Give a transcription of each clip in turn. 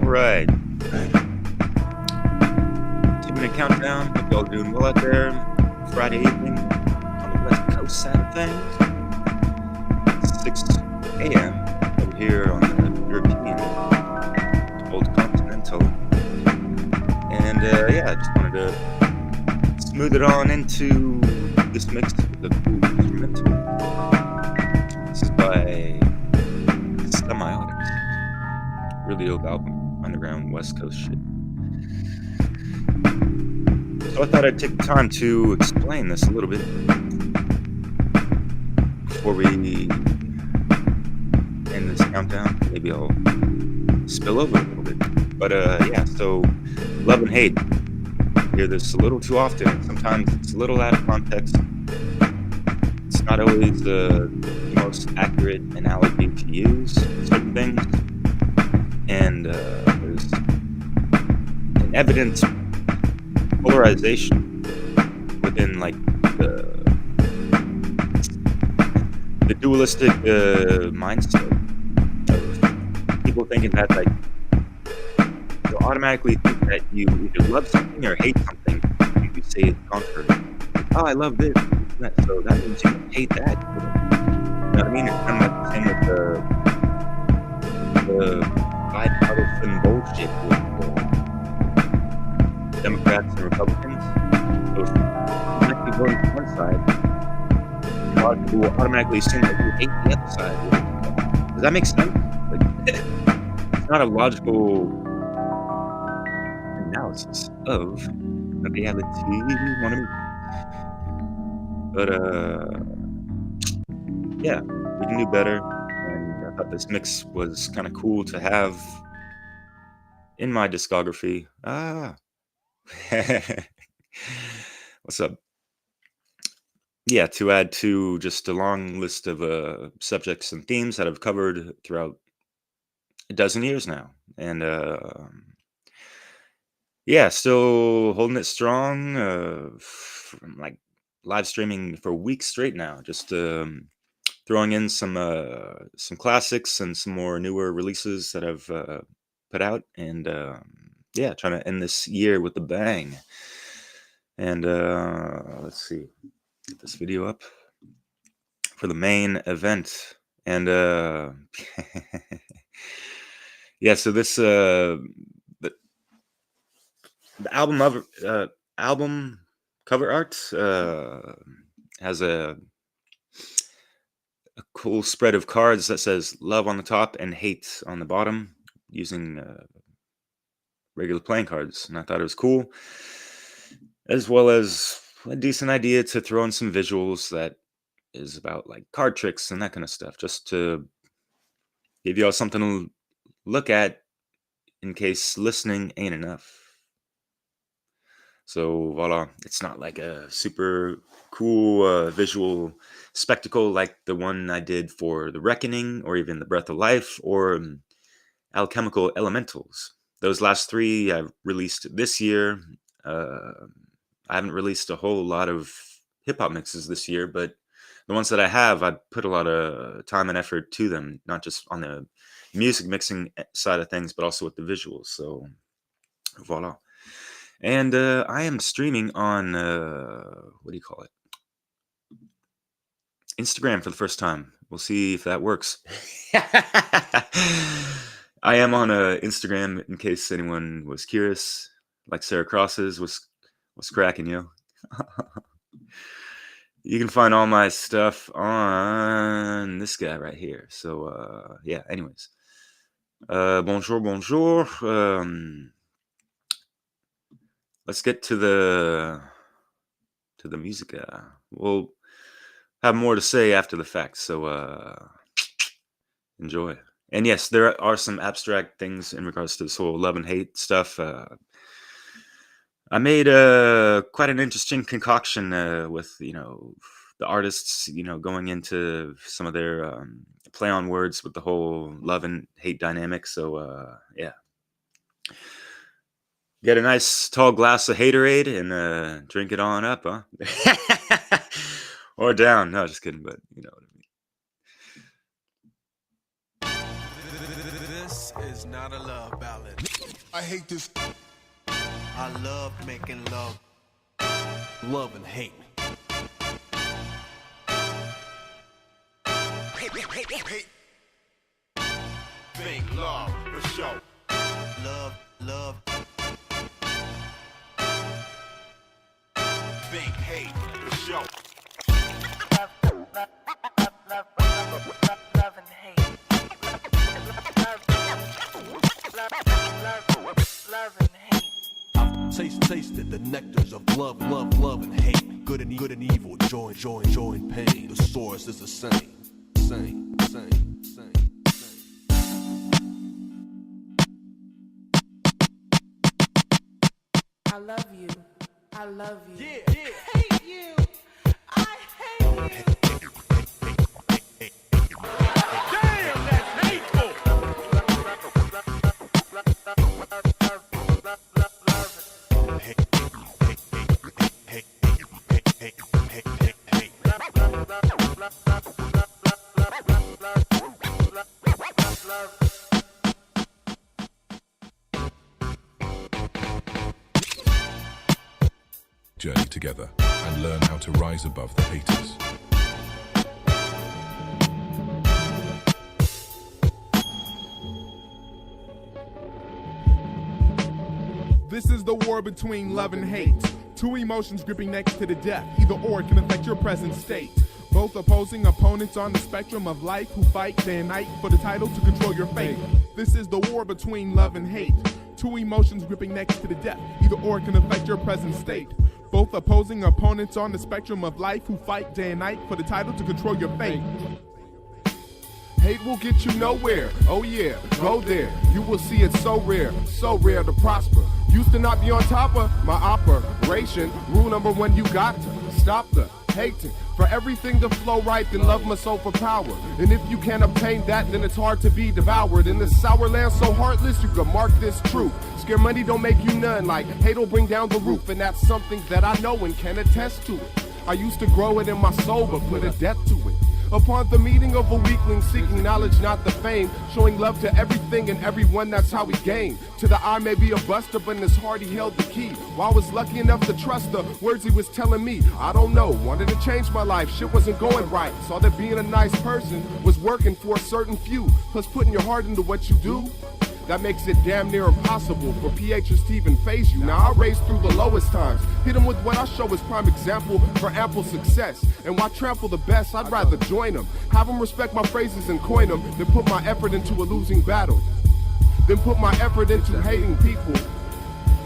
Right. 2-minute countdown. Hope y'all doing well out there. Friday evening on the West Coast side of things. 6 a.m. over here on the European old continental. And yeah, I just wanted to smooth it on into this mix with the cool instrumental. This is by Semiotics. Really old album, underground West Coast shit. So I thought I'd take the time to explain this a little bit before we end this countdown. Maybe I'll spill over a little bit. But yeah, so love and hate. I hear this a little too often. Sometimes it's a little out of context. It's not always the most accurate analogy to use certain things. And there's an evident polarization within like the dualistic mindset of people thinking that like you'll automatically think that you either love something or hate something if you say it's contrary. Like, oh, I love this, so that means you hate that. You know what I mean? It's kind of like the same with the bipartisan bullshit with Democrats and Republicans. So if you might be voting for one side, a lot of people will automatically assume that you hate the other side. Does that make sense? Like, it's not a logical analysis of the reality you want to meet. But yeah, we can do better. And I thought this mix was kind of cool to have in my discography. What's up? Yeah, to add to just a long list of subjects and themes that I've covered throughout a dozen years now. And yeah, still holding it strong. From like live streaming for weeks straight now. Just throwing in some classics and some more newer releases that I've put out. And yeah, trying to end this year with a bang. And let's see, get this video up for the main event. And yeah, so this the album cover art has a cool spread of cards that says love on the top and hate on the bottom, using regular playing cards, and I thought it was cool, as well as a decent idea to throw in some visuals that is about like card tricks and that kind of stuff, just to give y'all something to look at in case listening ain't enough. So voila, it's not like a super cool visual spectacle like the one I did for The Reckoning, or even The Breath of Life, or Alchemical Elementals. Those last three I've released this year. I haven't released a whole lot of hip-hop mixes this year, but the ones that I have, I put a lot of time and effort to them, not just on the music mixing side of things, but also with the visuals. So voila. And I am streaming on, what do you call it? Instagram for the first time. We'll see if that works. I am on Instagram, in case anyone was curious. Like Sarah Cross's, what's cracking, yo? You can find all my stuff on this guy right here. So yeah, anyways. Bonjour. Let's get to the music. We'll have more to say after the fact, so enjoy. And yes, there are some abstract things in regards to this whole love and hate stuff. I made quite an interesting concoction with, the artists, going into some of their play on words with the whole love and hate dynamic. So yeah. Get a nice tall glass of haterade and drink it on up, huh? Or down. No, just kidding, but you know what I mean. This is not a love ballad. I hate this. I love making love. Love and hate. Hate. Think love for sure. Love. Think hate for sure. Love and hate. Love and hate. Tasted the nectars of love and hate. Good and evil, joy and pain. The source is the same. I love you. I love you. Yeah. Hate you. I hate you. Damn, that's hateful. Journey together and learn how to rise above the haters. This is the war between love and hate. Two emotions gripping next to the death. Either or can affect your present state. Both opposing opponents on the spectrum of life who fight day and night for the title to control your fate. This is the war between love and hate. Two emotions gripping next to the death. Either or can affect your present state. Both opposing opponents on the spectrum of life who fight day and night for the title to control your fate. Hate will get you nowhere. Oh yeah, go there. You will see it's so rare to prosper. Used to not be on top of my operation. Rule number one, you got to stop the hating. For everything to flow right, then love must overpower. And if you can't obtain that, then it's hard to be devoured. In this sour land so heartless, you can mark this truth. Scare money don't make you none, like hate'll bring down the roof. And that's something that I know and can attest to it. I used to grow it in my soul, but put a death to it. Upon the meeting of a weakling, seeking knowledge, not the fame, showing love to everything and everyone, that's how we gain. To the eye may be a buster, but in his heart he held the key. Well, I was lucky enough to trust the words he was telling me. I don't know, wanted to change my life, shit wasn't going right. Saw that being a nice person was working for a certain few. Plus putting your heart into what you do, that makes it damn near impossible for PHers to even face you. Now I race through the lowest times, hit them with what I show as prime example for ample success. And why trample the best, I'd rather join them. Have them respect my phrases and coin them, than put my effort into a losing battle. Then put my effort into hating people.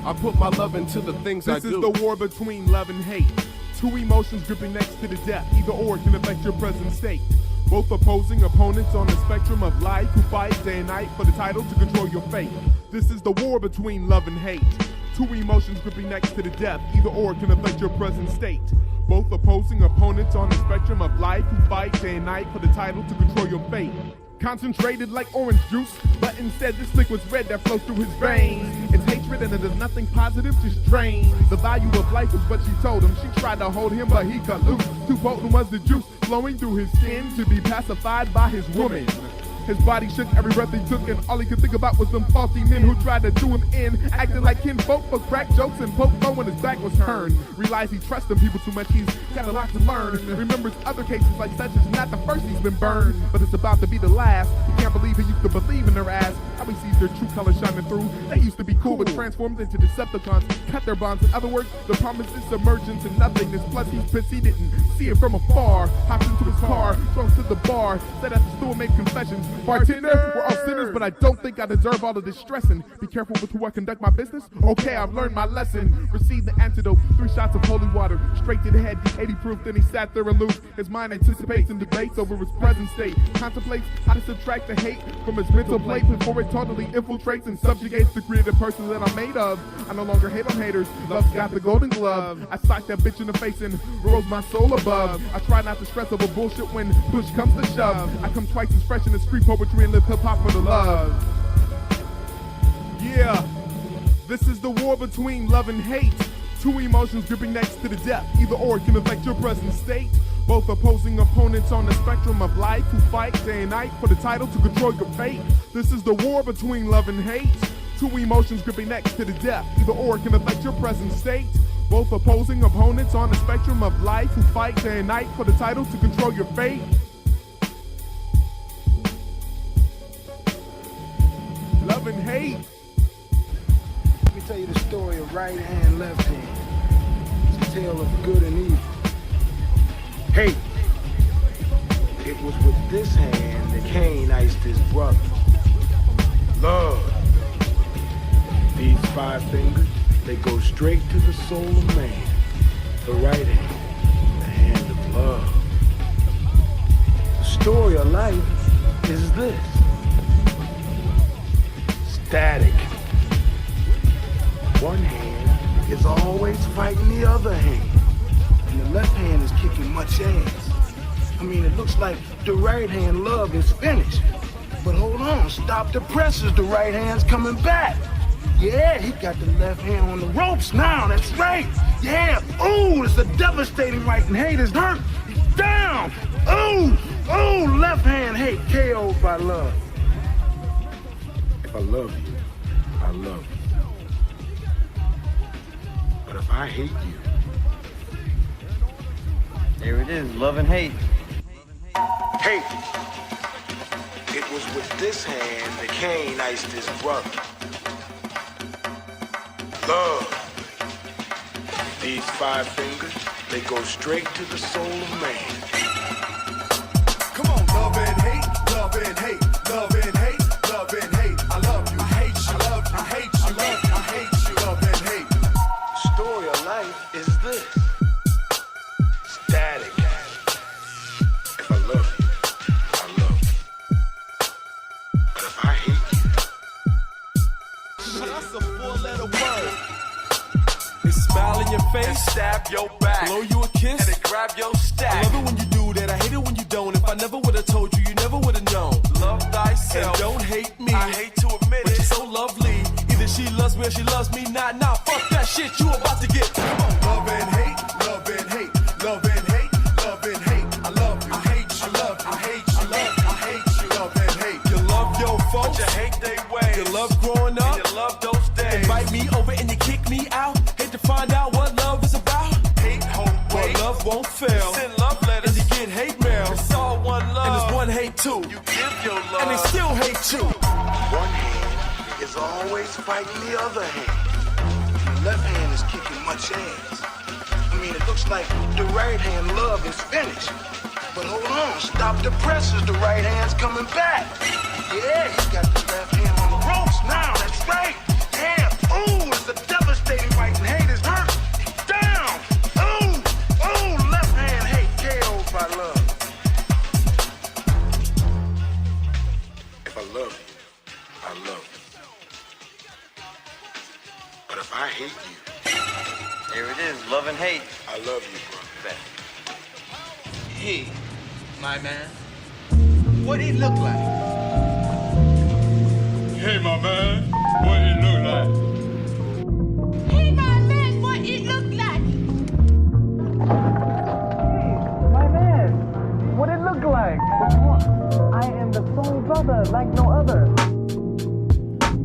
I put my love into the things I do. This is the war between love and hate. Two emotions gripping next to the death. Either or can affect your present state. Both opposing opponents on the spectrum of life who fight day and night for the title to control your fate. This is the war between love and hate. Two emotions gripping next to the death. Either or can affect your present state. Both opposing opponents on the spectrum of life who fight day and night for the title to control your fate. Concentrated like orange juice, but instead this liquid's red that flows through his veins. It's hatred and it is nothing positive, just drain. The value of life is what she told him. She tried to hold him, but he cut loose. Too potent was the juice flowing through his skin to be pacified by his woman. His body shook every breath he took, and all he could think about was them faulty men who tried to do him in, acting like kinfolk for crack jokes and poke fun when his back was turned. Realized he trusted people too much, he's got a lot to learn. Remembers other cases like such as not the first he's been burned, but it's about to be the last. He can't believe he used to believe in their ass. Now he sees their true colors shining through. They used to be cool, but transformed into Decepticons, cut their bonds. In other words, the promise is emergence and nothingness. Plus he's pissed he didn't see it from afar. Hopped into his car, drove to the bar, sat at the store, made confessions. Bartender, we're all sinners, but I don't think I deserve all of this stressing. Be careful with who I conduct my business. Okay, I've learned my lesson. Received the antidote, 3 shots of holy water, straight to the head, 80 proof. Then he sat there aloof. His mind anticipates and debates over his present state. Contemplates how to subtract the hate from his mental plate before it totally infiltrates and subjugates the creative person that I'm made of. I no longer hate on haters. Love's got the golden glove. I sock that bitch in the face and rose my soul above. I try not to stress over bullshit when push comes to shove. I come twice as fresh in the street poetry and live hip-hop for the love. Yeah, this is the war between love and hate. Two emotions gripping next to the death. Either or can affect your present state. Both opposing opponents on the spectrum of life who fight day and night for the title to control your fate. This is the war between love and hate. Two emotions gripping next to the death. Either or can affect your present state. Both opposing opponents on the spectrum of life who fight day and night for the title to control your fate. Love and hate. Let me tell you the story of right hand, left hand. It's a tale of good and evil. Hate. It was with this hand that Cain iced his brother. Love. These five fingers, they go straight to the soul of man. The right hand, the hand of love. The story of life is this. Static. One hand is always fighting the other hand. And the left hand is kicking much ass. I mean, it looks like the right hand love is finished. But hold on, stop the presses, the right hand's coming back. Yeah, he got the left hand on the ropes now, that's right. Yeah, ooh, it's a devastating right and hate is hurt. He's down. Ooh, ooh, left hand hate KO'd by love. If I love you, I love you. But if I hate you, there it is, love and hate. hate. It was with this hand that Cain iced his brother. Love. These five fingers, they go straight to the soul of man. Come on, love and hate, love and hate, love and hate, love and hate. I love you, hate you, love you, hate you, love you, hate you, love and hate. The story of life is this. Static. If I love you, I love you. But if I hate you, That's a four-letter word. They smile in your face, And stab your back, blow you a kiss, and then grab your I stack. love it when you do that, I hate it when you don't. If I never would've told you, you never would've known. Love And thyself. don't hate me, I hate to admit but it. you're so lovely. Either she loves me or she loves me not. Nah, fuck that shit, you about to get. Come on, love and hate, love and hate, love and hate, love and hate. I love you, I hate you, love you, I hate you, love you, I hate you, love and hate. You love your But folks, you hate they ways. you love growing up, And you love those days. invite me over and you kick me out. Hate to find out what love is about. Hate, hope, But wait. love won't fail, Send love and letters. you get hate mail. It's all one And love. there's one hate too, You give your love. and they still hate you. one hand is always fighting the other hand. The left hand is kicking much ass. I mean, it looks like the right hand love is finished. But hold on, stop the presses, the right hand's coming back. Yeah, he got the left hand on the ropes now, that's right. Yeah, ooh, it's a devastating right and hate is hurt. He's down. Ooh, ooh, left hand hate KO'd by love. If I love you, I love you. But if I hate you, There it is, love and hate. I love you, brother. Hey, my man, what it look like? Hey, my man, what it look like? Hey, my man, what it look like? My man, what it look like? What you want? I am the soul brother like no other.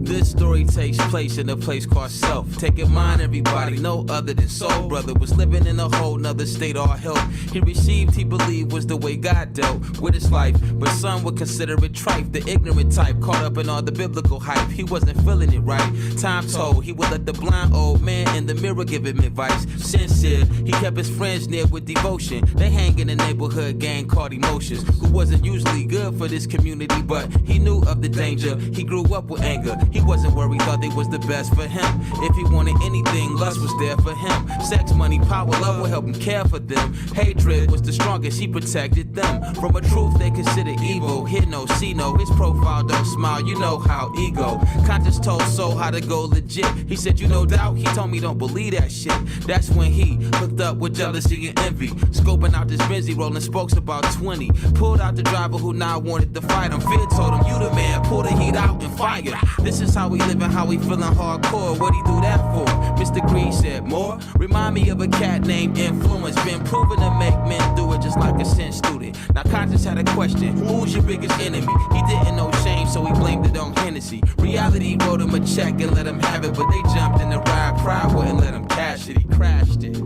This story takes place in a place called Self. Take in mind, everybody, no other than Soul Brother was living in a whole nother state, all help he received, he believed was the way God dealt with his life. But some would consider it tripe, the ignorant type, caught up in all the biblical hype. He wasn't feeling it right. Time told he would let the blind old man in the mirror give him advice. Sincere, he kept his friends near with devotion. They hang in the neighborhood gang called Emotions, who wasn't usually good for this community, but he knew of the danger. He grew up with anger. He wasn't worried, thought they was the best for him. If he wanted anything, lust was there for him. Sex, money, power, love would help him care for them. Hatred was the strongest, he protected them from a truth they consider evil. Hear no, see no, his profile don't smile, you know how ego. Conscious told Soul how to go legit. He said, you no doubt, he told me don't believe that shit. That's when he hooked up with jealousy and envy. Scoping out this Benzie, rolling spokes about 20. Pulled out the driver who now wanted to fight him. Fear told him, you the man, pull the heat out and fire. This is conscious how we living, how we feeling hardcore. What'd he do that for? Mr. Green said more. Remind me of a cat named Influence. Been proven to make men do it just like a sin student. Now conscious had a question, who's your biggest enemy? He didn't know shame, so he blamed it on Hennessy. Reality wrote him a check and let him have it, but they jumped in the ride. Pride wouldn't let him cash it, he crashed it.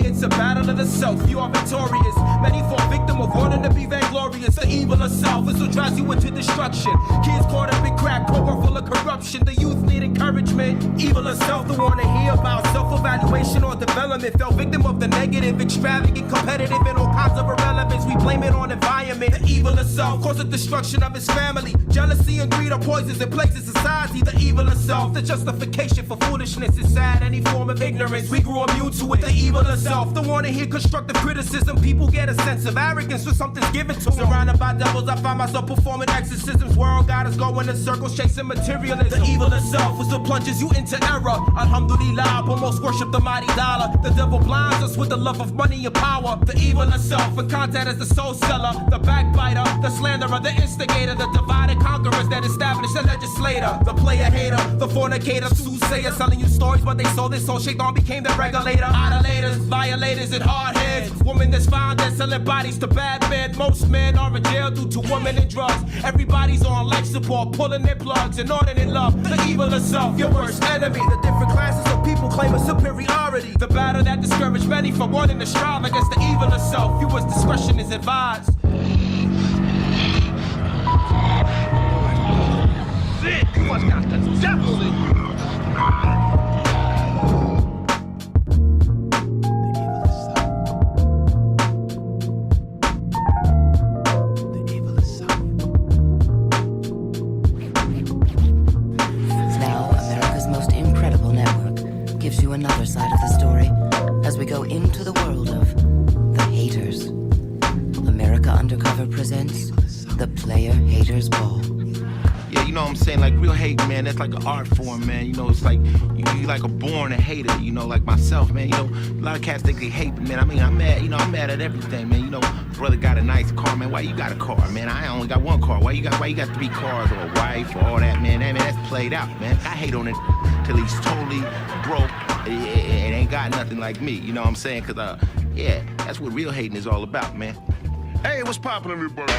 It's a battle of the self, you are victorious. Many fall victim of wanting to be vainglorious. The evil of self is what drives you into destruction. Kids caught up in crack, cohort full of corruption. The youth need encouragement. Evil of self, the one to hear about self-evaluation or development. Fell victim of the negative, extravagant, competitive, and all kinds of irrelevance. We blame it on environment. The evil of self caused the destruction of his family. Jealousy and greed are poisons and plagues in society. The evil of self, the justification for foolishness is sad. Any form of ignorance, we grew immune to it. The evil of self, the one to hear constructive criticism. People get a sense of arrogance when something's given to them. Surrounded by devils, I find myself performing exorcisms. World got us going in circles, chasing materialism. The evil of self is what plunges you into error. Alhamdulillah, almost worship the mighty dollar. The devil blinds us with the love of money and power. The evil of self, in contact as the soul seller, the backbiter, the slanderer, the instigator, the divided conquerors that establish the legislator, the player hater, the fornicator, soothsayer, selling you stories, but they sold it, so Shaitan became the regulator. Idolaters, violators, and hard heads. Woman that's found dead selling bodies to bad men. Most men are in jail due to women and drugs. Everybody's on life support, pulling their plugs and ordering love. The evil of self, your worst enemy. The different classes of people claim a superiority. The battle that discouraged many from wanting to strive against the evil of self. Viewers' discretion is advised. Shit, you must got the devil in you. Another side of the story as we go into the world of the haters. America Undercover presents the Player Haters Ball. Yeah, you know what I'm saying? Like real hate, man, that's like an art form, man. You know, it's like you like a born a hater, you know, like myself, man. You know, a lot of cats think they hate me, man. I mean, I'm mad, you know, I'm mad at everything, man. You know, brother got a nice car, man. Why you got a car, man? I only got one car. Why you got 3 cars or a wife or all that, man? I mean, that's played out, man. I hate on it till he's totally broke. It ain't got nothing like me, you know what I'm saying? Cause yeah, that's what real hating is all about, man. Hey, what's poppin', everybody?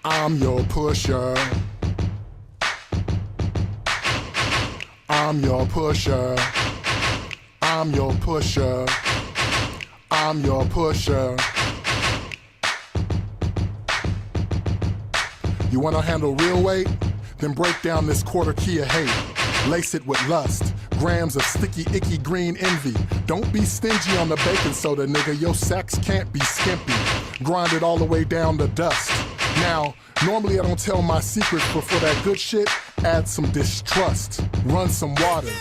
I'm your pusher. I'm your pusher. I'm your pusher. I'm your pusher. You wanna handle real weight? Then break down this quarter key of hate. Lace it with lust, grams of sticky, icky green envy. Don't be stingy on the baking soda, nigga. Your sex can't be skimpy. Grind it all the way down to dust. Now, normally I don't tell my secrets, but for that good shit, add some distrust. Run some water.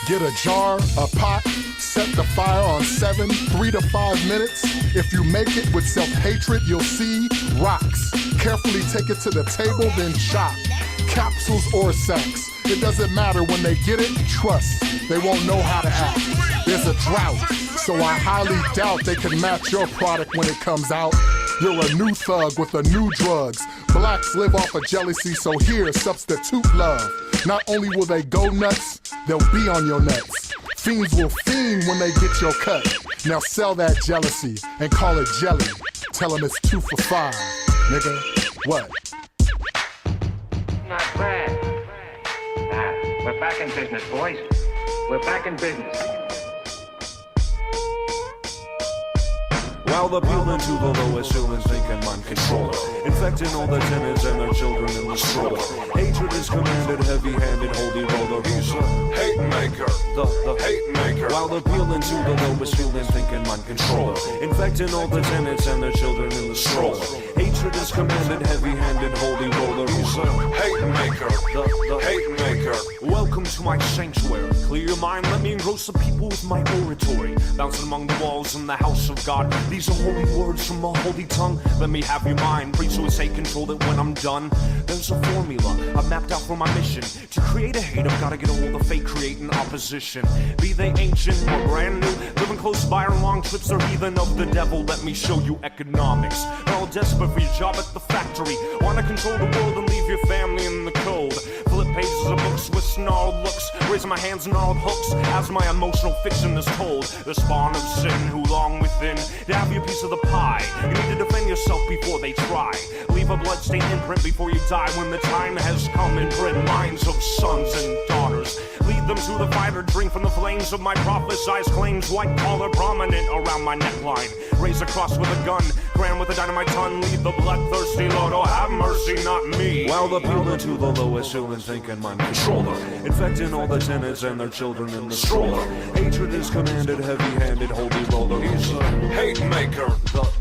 Get a jar, a pot, set the fire on 3 to 5 minutes. If you make it with self-hatred, you'll see rocks. Carefully take it to the table, then chop. Capsules or sex. It doesn't matter when they get it, trust, they won't know how to act. There's a drought, so I highly doubt they can match your product when it comes out. You're a new thug with a new drugs. Blacks live off of jealousy, so here, substitute love. Not only will they go nuts, they'll be on your nuts. Fiends will fiend when they get your cut. Now sell that jealousy and call it jelly. Tell them it's 2 for $5, nigga. What? Not bad. We're back in business, boys. We're back in business. While appealing to the lowest human thinking mind controller, infecting all the tenants and their children in the stroller. Hatred is commanded, heavy-handed, holy roller. He's a hate maker, the hate maker. While appealing to the lowest human thinking mind controller, infecting all the tenants and their children in the stroller. Hatred is commanded, heavy-handed, holy roller. He's a hate maker, the hate maker. Welcome Welcome to my sanctuary. Clear your mind, let me engross the people with my oratory. Bouncing among the walls in the house of God. These are holy words from a holy tongue. Let me have your mind, preach so it's say control it when I'm done. There's a formula I've mapped out for my mission. To create a hate, I've gotta get a hold of fate, creating opposition. Be they ancient or brand new, living close by or long trips or heathen of the devil. Let me show you economics. They're all desperate for your job at the factory. Wanna control the world and leave your family in the cold. Flip pages of books with snarled looks, raising my hands gnarled hooks as my emotional fiction is told. The spawn of sin who long within to have your piece of the pie. You need to defend yourself before they try. Leave a bloodstained imprint before you die. When the time has come, imprint minds of sons and daughters. Lead them to the fire to drink from the flames of my prophesized claims. White collar prominent around my neckline. Raise a cross with a gun, grand with a dynamite ton. Lead the bloodthirsty Lord, oh have mercy, not me. While the appealing to the lowest human thinking mind controller, infecting all the tenants and their children in the stroller. Hatred is commanded, heavy-handed, holy roller. He's a hate maker,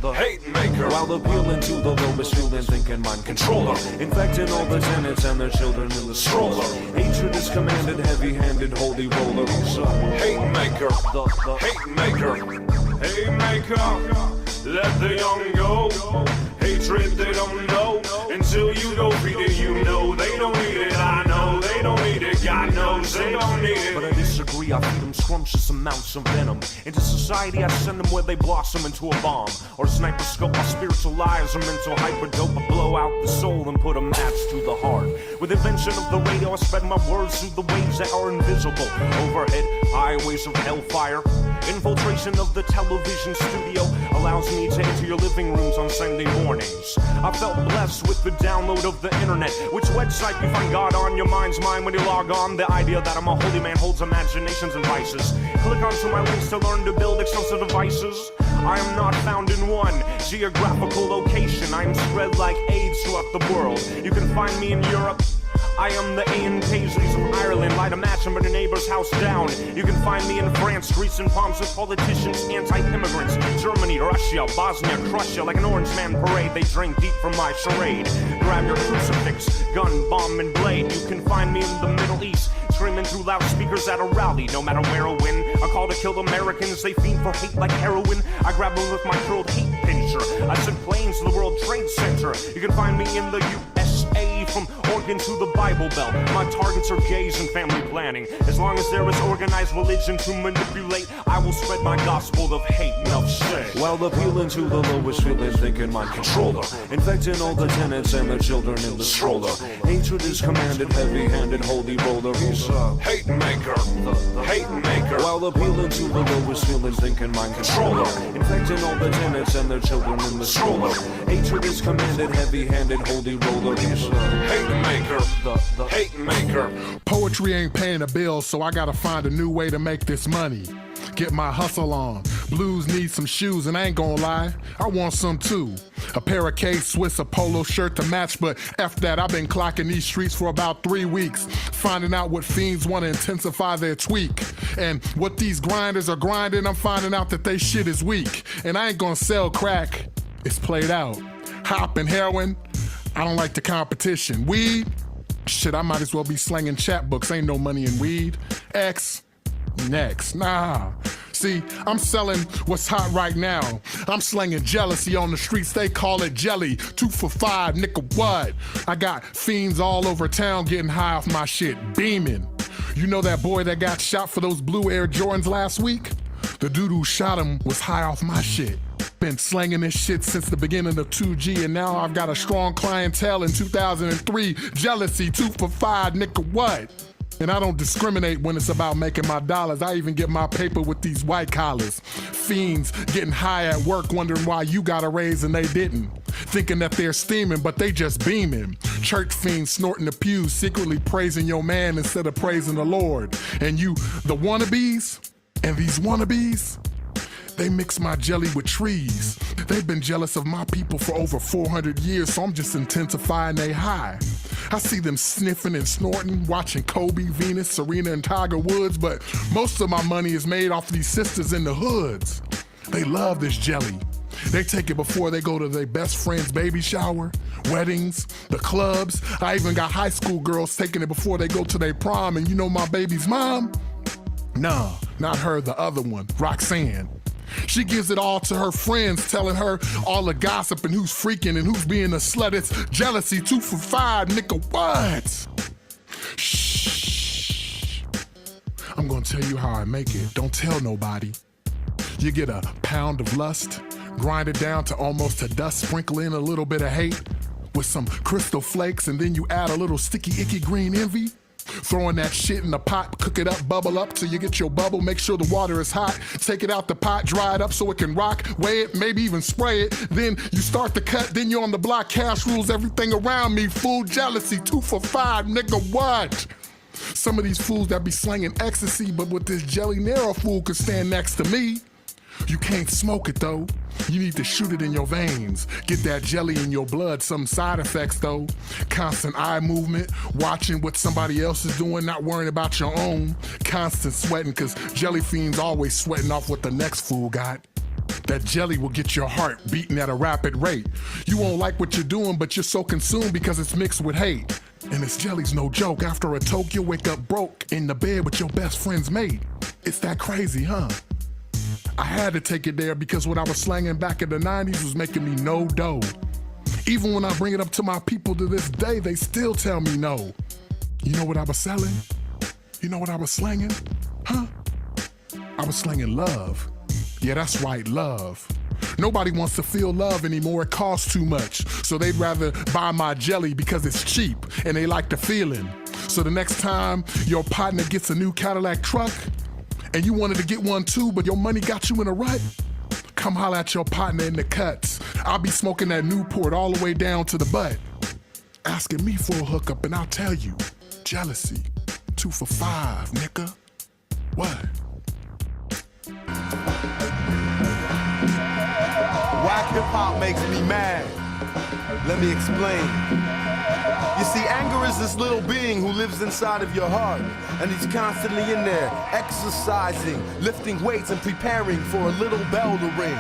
the hate maker. While appealing to the lowest human thinking mind controller, infecting all the tenants and their children in the stroller. Hatred is commanded, heavy-handed, holy roller. He's a hate maker, the hate maker. Hate maker, let the young go. Hatred they don't know until you go feed it. You know they don't need it. I know they don't need it. God knows they don't need it. But I disagree. I feed them scrumptious amounts of venom. Into society I send them where they blossom into a bomb or sniper scope. My spiritual lives or mental hyperdope. I blow out the soul and put a match to the heart. With invention of the radio I spread my words through the waves that are invisible. Overhead highways of hellfire. Infiltration of the television studio allows me to enter your living rooms on Sunday mornings. I felt blessed with the download of the internet. Which website you find God on your mind's mind when you log on? The idea that I'm a holy man holds imaginations and vices. Click onto my links to learn to build extensive devices. I am not found in one geographical location. I am spread like AIDS throughout the world. You can find me in Europe. I am the Ian Paisleys of Ireland. Light a match and burn your neighbor's house down. You can find me in France, Greece, and palms with politicians, anti-immigrants. Germany, Russia, Bosnia, crush you like an orange man parade. They drink deep from my charade. Grab your crucifix, gun, bomb, and blade. You can find me in the Middle East, screaming through loudspeakers at a rally. No matter where or when, I call to kill Americans. They fiend for hate like heroin. I grab them with my curled hate pincher. I send planes to the World Trade Center. You can find me in the USA, from Oregon to the Bible Belt. My targets are gays and family planning. As long as there is organized religion to manipulate, I will spread my gospel of hate. Enough said. While appealing to the lowest feeling thinking mind controller, infecting all the tenants and their children in the stroller. Hatred is commanded, heavy-handed, holy roller. He's a hate maker, the hate maker. While appealing to the lowest feeling thinking mind controller, infecting all the tenants and their children in the stroller. Hatred is commanded, heavy-handed, holy roller. He's a hate maker, the hate maker. Poetry ain't paying the bills, so I gotta find a new way to make this money. Get my hustle on. Blues need some shoes, and I ain't gonna lie, I want some too. A pair of K-Swiss, a polo shirt to match, but F that, I've been clocking these streets for about 3 weeks, finding out what fiends want to intensify their tweak. And what these grinders are grinding, I'm finding out that they shit is weak. And I ain't gonna sell crack, it's played out. Hop and heroin, I don't like the competition. Weed, shit, I might as well be slanging chapbooks, ain't no money in weed. X, next, nah. See, I'm selling what's hot right now. I'm slinging jealousy on the streets, they call it jelly. 2 for $5, nigga, what? I got fiends all over town getting high off my shit, beaming. You know that boy that got shot for those blue Air Jordans last week? The dude who shot him was high off my shit. Been slanging this shit since the beginning of 2G, and now I've got a strong clientele in 2003. Jealousy, 2 for $5, nigga, what? And I don't discriminate when it's about making my dollars. I even get my paper with these white collars. Fiends getting high at work, wondering why you got a raise and they didn't. Thinking that they're steaming, but they just beaming. Church fiends snorting the pews, secretly praising your man instead of praising the Lord. And you, the wannabes, and these wannabes, they mix my jelly with trees. They've been jealous of my people for over 400 years, so I'm just intensifying they high. I see them sniffing and snorting, watching Kobe, Venus, Serena, and Tiger Woods, but most of my money is made off these sisters in the hoods. They love this jelly. They take it before they go to their best friend's baby shower, weddings, the clubs. I even got high school girls taking it before they go to their prom. And you know my baby's mom? Nah, not her, the other one, Roxanne. She gives it all to her friends, telling her all the gossip and who's freaking and who's being a slut. It's jealousy 2 for 5, nigga, what? Shh. I'm gonna tell you how I make it. Don't tell nobody. You get a pound of lust, grind it down to almost a dust, sprinkle in a little bit of hate with some crystal flakes, and then you add a little sticky, icky green envy. Throwing that shit in the pot, cook it up, bubble up till you get your bubble. Make sure the water is hot. Take it out the pot, dry it up so it can rock. Weigh it, maybe even spray it. Then you start the cut, then you're on the block. Cash rules everything around me. Fool jealousy, 2 for 5, nigga, what? Some of these fools that be slanging ecstasy, but with this jelly narrow fool could stand next to me. You can't smoke it though. You need to shoot it in your veins. Get that jelly in your blood. Some side effects though. Constant eye movement, watching what somebody else is doing, not worrying about your own. Constant sweating, cause jelly fiends always sweating off what the next fool got. That jelly will get your heart beating at a rapid rate. You won't like what you're doing, but you're so consumed because it's mixed with hate. And this jelly's no joke. After a toke, you'll wake up broke in the bed with your best friend's mate. It's that crazy, huh? I had to take it there because what I was slanging back in the 90s was making me no dough. Even when I bring it up to my people to this day, they still tell me no. You know what I was selling? You know what I was slanging? Huh? I was slanging love. Yeah, that's right, love. Nobody wants to feel love anymore, it costs too much. So they'd rather buy my jelly because it's cheap and they like the feeling. So the next time your partner gets a new Cadillac truck, and you wanted to get one too, but your money got you in a rut, come holler at your partner in the cuts. I'll be smoking that Newport all the way down to the butt. Asking me for a hookup and I'll tell you, jealousy, 2 for 5, nigga. What? Whack hip-hop makes me mad. Let me explain. You see, anger is this little being who lives inside of your heart, and he's constantly in there, exercising, lifting weights, and preparing for a little bell to ring.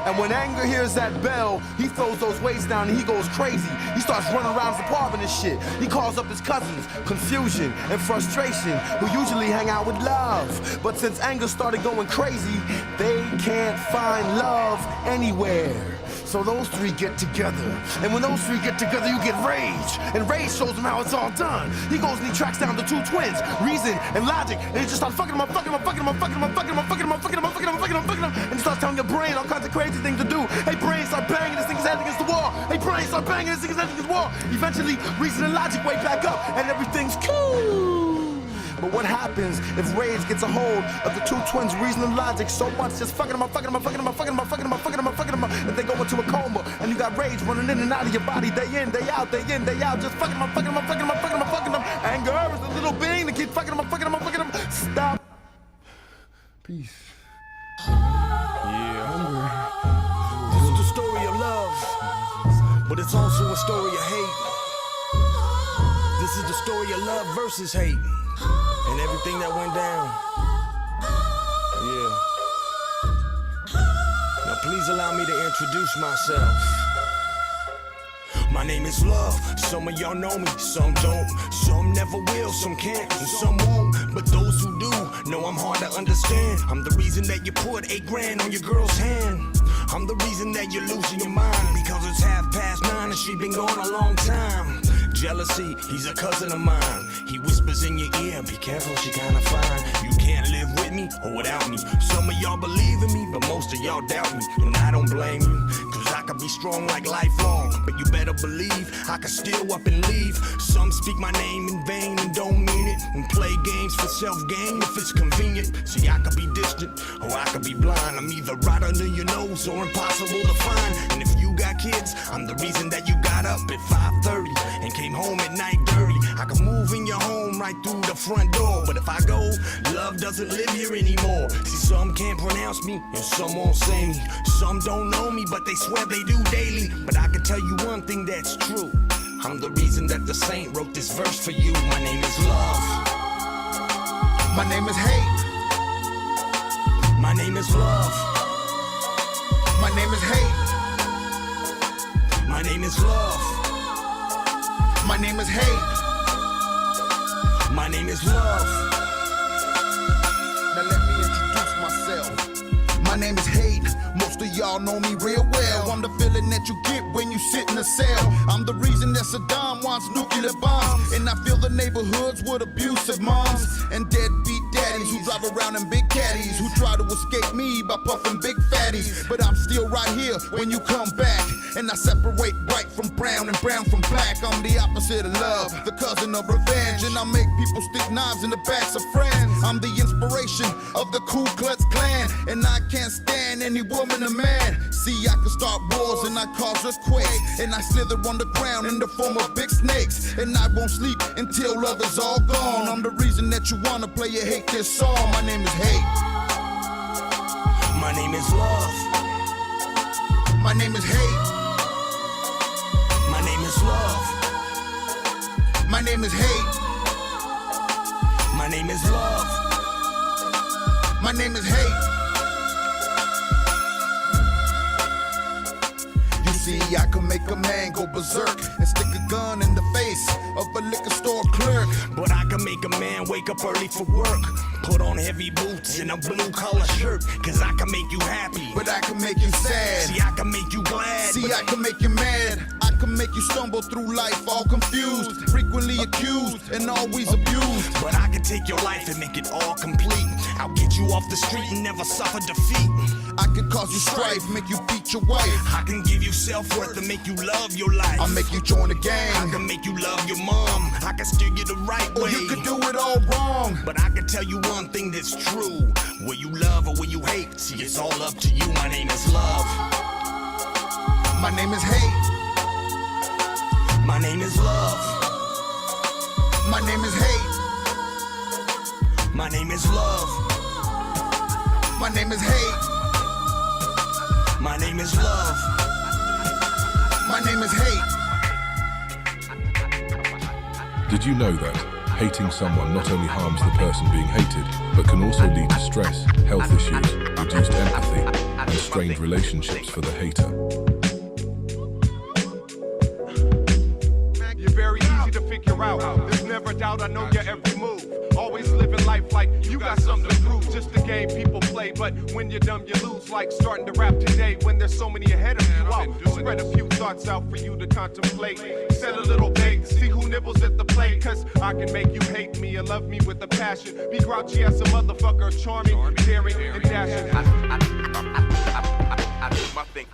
And when anger hears that bell, he throws those weights down and he goes crazy. He starts running around his apartment and shit. He calls up his cousins, confusion and frustration, who usually hang out with love. But since anger started going crazy, they can't find love anywhere. So those three get together. And when those three get together, you get rage. And rage shows him how it's all done. He goes and he tracks down the two twins, reason and logic. And he just starts fucking them up, fucking them up, fucking them up, fucking them up, fucking them up, fucking them up, fucking them up, fucking them up, fucking them up, fucking them up. And he starts telling your brain all kinds of crazy things to do. Hey, brain, start banging this thing's head against the wall. Hey, brain, start banging this thing's head against the wall. Eventually, reason and logic wake back up, and everything's cool. But what happens if rage gets a hold of the two twins' reason and logic so much, just fucking them up, fucking them up, fucking them up, fucking them up, fucking them up, fucking them up, fucking them up, that they go into a coma, and you got rage running in and out of your body, day in, day out, day in, day out, just fucking them up, fucking them up, fucking them up, fucking them up, fucking them up. Anger is a little being that keeps fucking them up, fucking them up, fucking them up. Stop. Peace. Yeah. Hungry. This is the story of love, but it's also a story of hate. This is the story of love versus hate. And everything that went down. Yeah. Now please allow me to introduce myself. My name is Love. Some of y'all know me, some don't. Some never will, some can't, and some won't. But those who do know I'm hard to understand. I'm the reason that you put $8 grand on your girl's hand. I'm the reason that you're losing your mind, because it's 9:30 and she been gone a long time. Jealousy, he's a cousin of mine. He whispers in your ear, be careful, she kinda fine. You can't live with me or without me. Some of y'all believe in me, but most of y'all doubt me. And I don't blame you, cause I could be strong like lifelong. But you better believe I could still up and leave. Some speak my name in vain and don't mean it, and play games for self-gain if it's convenient. See, I could be distant or I could be blind. I'm either right under your nose or impossible to find. And if you got kids, I'm the reason that you got up at 5:30 and came home at night dirty. I can move in your home right through the front door, but if I go, love doesn't live here anymore. See, some can't pronounce me and some won't say me. Some don't know me, but they swear they do daily. But I can tell you one thing that's true. I'm the reason that the saint wrote this verse for you. My name is love. My name is hate. My name is love. My name is hate. My name is love. My name is hate. My name is love. Now let me introduce myself. My name is hate. Most of y'all know me real well. I'm the feeling that you get when you sit in a cell. I'm the reason that Saddam wants nuclear bombs. And I fill the neighborhoods with abusive moms and deadbeat daddies who drive around in big caddies, who try to escape me by puffing big fatties. But I'm still right here when you come back. And I separate white from brown and brown from black. I'm the opposite of love, the cousin of revenge. And I make people stick knives in the backs of friends. I'm the inspiration of the Ku Klux Klan. And I can't stand any woman or man. See, I can start wars and I cause earthquakes. And I slither on the ground in the form of big snakes. And I won't sleep until love is all gone. I'm the reason that you wanna play or hate this song. My name is hate. My name is love. My name is hate. My name is love. My name is hate. My name is love. My name is hate. You see, I can make a man go berserk and stick a gun in the face of a liquor store clerk. But I can make a man wake up early for work, put on heavy boots and a blue collar shirt. Cause I can make you happy, but I can make you sad. See, I can make you glad. See, I can make you mad. I can make you stumble through life all confused, frequently accused and always abused. But I can take your life and make it all complete. I'll get you off the street and never suffer defeat. I can cause you strife, make you beat your wife. I can give you self-worth and make you love your life. I'll make you join the gang. I can make you love your mom. I can steer you the right way. Or you could do it all wrong. But I can tell you one thing that's true. Will you love or will you hate? See, it's all up to you. My name is love. My name is hate. My name is love. My name is hate. My name is love. My name is hate. My name is love. My name is hate. Did you know that hating someone not only harms the person being hated, but can also lead to stress, health issues, reduced empathy, and strained relationships for the hater? You're very easy to figure out. There's never doubt, I know your every move. Always living life like you got something to prove. Just a game people play, but when you're dumb, you lose. Like starting to rap today when there's so many ahead of you out. Spread a few thoughts out for you to contemplate. Set a little bait, see who nibbles at the plate. Cause I can make you hate me or love me with a passion. Be grouchy as a motherfucker, charming, daring, and dashing. I do my thing.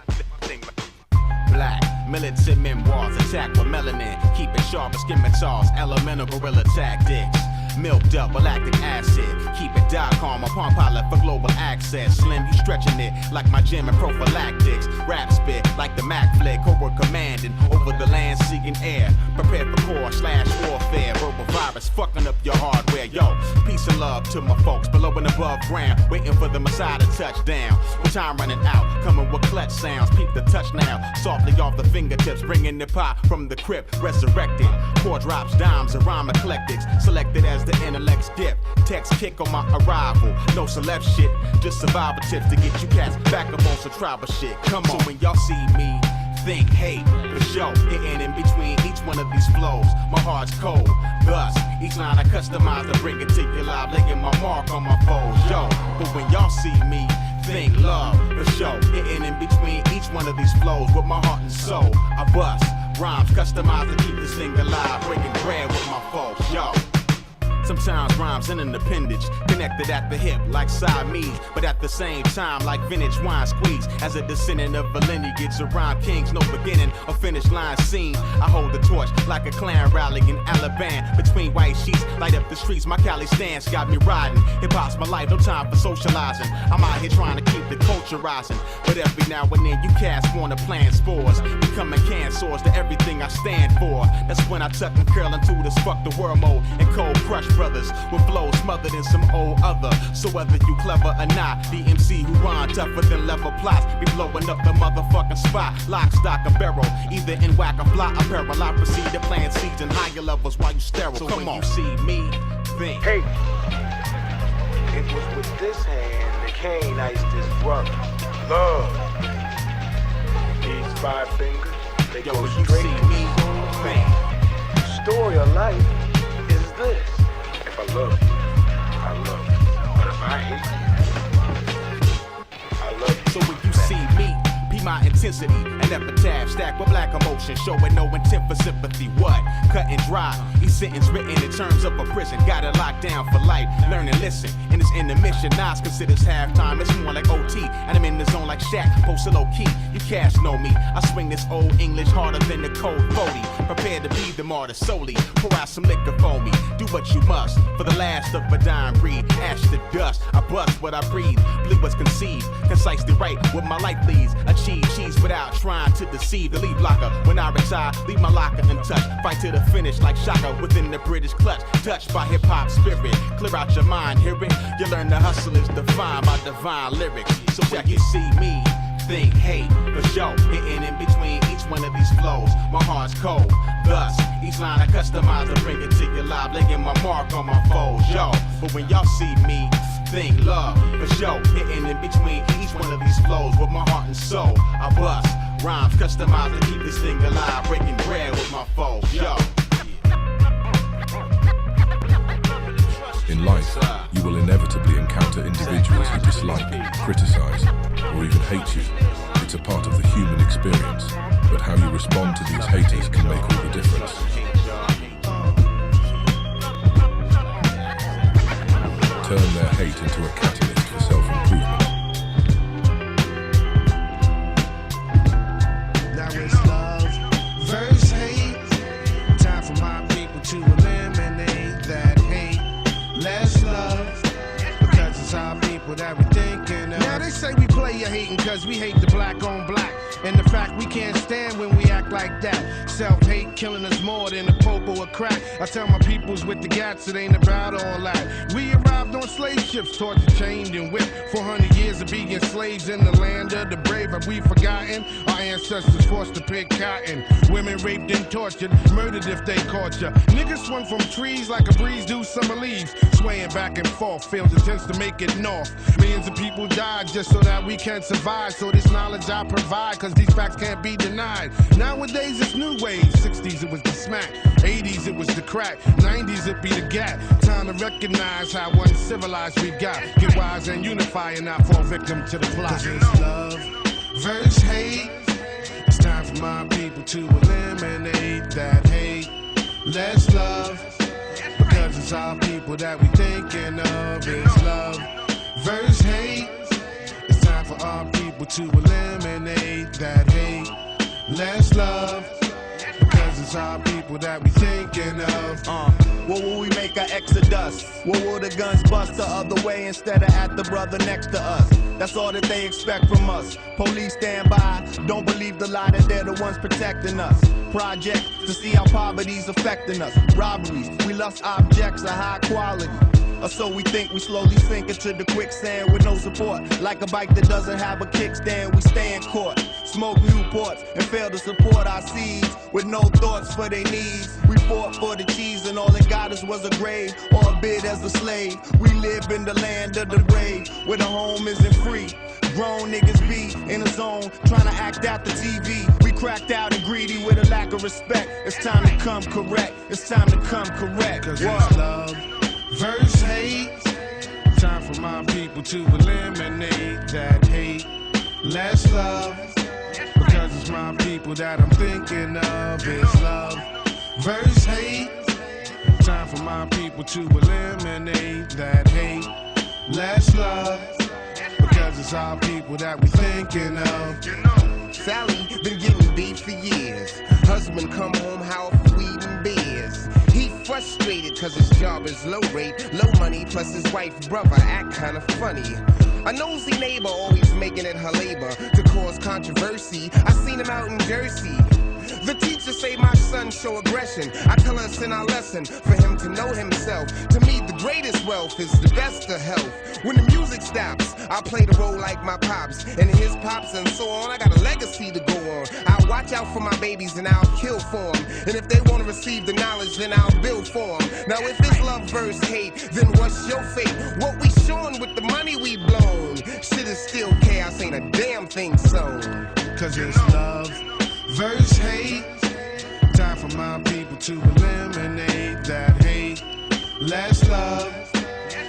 Black, militant memoirs, attack with melanin. Keep it sharp as scimitars, elemental guerrilla tactics. Milked up with lactic acid. Keep it calm upon pilot for global access. Slim, you stretching it like my gym and prophylactics. Rap spit like the Mac flick. Cobra commanding over the land seeking air. Prepare for core/warfare. Verbal virus fucking up your hardware. Yo, peace and love to my folks below and above ground. Waiting for the Messiah to touch down. With time running out, coming with clutch sounds. Peep the touch now. Softly off the fingertips, bringing the pop from the crypt. Resurrected. Core drops, dimes, and rhyme eclectics. Selected as the intellect's gift. Text kick on my arrival. No celeb shit, just survival tips to get you cats back up on some tribal shit. Come on, so when y'all see me, think hate for sure. Hitting in between each one of these flows. My heart's cold. Thus, each line I customize to bring it to your live, laying my mark on my foes. Yo, but when y'all see me, think love for sure. Hitting in between each one of these flows with my heart and soul. I bust rhymes customized to keep this thing alive, breaking bread with my foes. Yo. Sometimes rhymes in an appendage, connected at the hip like Siamese, but at the same time like vintage wine squeeze. As a descendant of a lineage of rhyme kings, no beginning or finish line seen. I hold the torch like a clan rally in Alabama. Between white sheets, light up the streets, my Cali stance got me riding. Hip hop's my life, no time for socializing. I'm out here trying to keep the culture rising, but every now and then you cats wanna plant spores, becoming cancers to everything I stand for. That's when I tuck and curl into this fuck the world mode and cold crush brothers with flows smothered in some old other. So whether you clever or not, the MC who rhyme tougher than level plots be blowing up the motherfucking spot. Lock, stock, and barrel, either in whack or fly apparel. I proceed to plant seeds in higher levels while you sterile. So come on, you see me, think. Hey, it was with this hand that Cain iced his brother. Love. 5 fingers, they Yo, go you straight see to me, man. the story of life is this. If I love you, I love you. But if I hate you, I love you. So when you see me, be my intensity, an epitaph stacked with black emotion, showing no intent for sympathy. What? Cut and dry. Each sentence written in terms of a prison. Got it locked down for life. Learn and listen. And it's intermission. Nas considers halftime. It's more like OT. And I'm in the zone like Shaq. Posted low key. You cash know me. I swing this old English harder than the code 40. Prepare to be the martyr solely. Pour out some liquor for me. Do what you must. For the last of a dying breed. Ash to dust. I bust what I breathe. Believe what's conceived. Concisely right. What my life leads. Achieve cheese without trying to deceive. The lead blocker. When I retire, leave my locker untouched. Fight to the finish like Shaka within the British clutch. Touched by hip-hop spirit. Clear out your mind, hear it? You learn the hustle is defined by divine lyrics. So when you see me, think hate for sure. Hitting in between each one of these flows. My heart's cold. Thus, each line I customize to bring it to your live. Laying my mark on my foes, yo. But when y'all see me, think love for sure. Hitting in between each one of these flows with my heart and soul. I bust rhymes customized to keep this thing alive. Breaking bread with my foes, yo. In life, you will inevitably encounter individuals who dislike, criticize, or even hate you. It's a part of the human experience, but how you respond to these haters can make all the difference. Turn their hate into a catalyst for self-improvement. Now it's love versus hate. Time for my people to eliminate that hate. Less love, because it's our people that we thinking of. Now they say we play your hating cause we hate the black on black. And the fact we can't stand when we act like that. Self-hate killing us more than a poke or a crack. I tell my peoples with the gats it ain't about all that. We arrived on slave ships, tortured, chained and whipped. 400 years of being slaves in the land of the brave. Have we forgotten? Our ancestors forced to pick cotton. Women raped and tortured, murdered if they caught ya. Niggas swung from trees like a breeze do summer leaves. Swaying back and forth, failed attempts to make it north. Millions of people died just so that we can survive. So this knowledge I provide, cause these facts can't be denied. Nowadays it's new ways. 60s it was the smack, 80s it was the crack, 90s it be the gap. Time to recognize how uncivilized we got. Get wise and unify and not fall victim to the plot. Cause it's love versus hate. It's time for my people to eliminate that hate. Less love, because it's our people that we thinking of. It's love versus hate. It's time for our people to eliminate that hate. Less love, because it's our people that we thinking of. What will we make our exodus? What will the guns bust the other way instead of at the brother next to us? That's all that they expect from us. Police stand by, don't believe the lie that they're the ones protecting us. Project to see how poverty's affecting us. Robberies, we lust objects of high quality. Or so we think, we slowly sink into the quicksand with no support. Like a bike that doesn't have a kickstand, we stay in court. Smoke Newports and fail to support our seeds with no thoughts for their needs. We fought for the cheese and all that got us was a grave or a bid as a slave. We live in the land of the brave where the home isn't free. Grown niggas be in a zone trying to act out the TV. We cracked out and greedy with a lack of respect. It's time to come correct. It's time to come correct. Cause it's love versus hate. Time for my people to eliminate that hate. Less love, because it's my people that I'm thinking of. It's love versus hate. Time for my people to eliminate that hate. Less love, because it's our people that we thinking of. Sally been getting beat for years. Husband come home, house weed and beers. He frustrated cause his job is low rate, low money, plus his wife brother act kinda funny. A nosy neighbor always making it her labor to cause controversy. I seen him out in Jersey. The teacher say my son show aggression. I tell us in our lesson for him to know himself. To me the greatest wealth is the best of health. When the music stops, I play the role like my pops and his pops and so on. I got a legacy to go on. I'll watch out for my babies and I'll kill for them. And if they want to receive the knowledge, then I'll build for them. Now if it's love versus hate, then what's your fate? What we showing with the money we blown? Shit is still chaos, ain't a damn thing sown. cause it's love versus hate. Time for my people to eliminate that hate. Less love,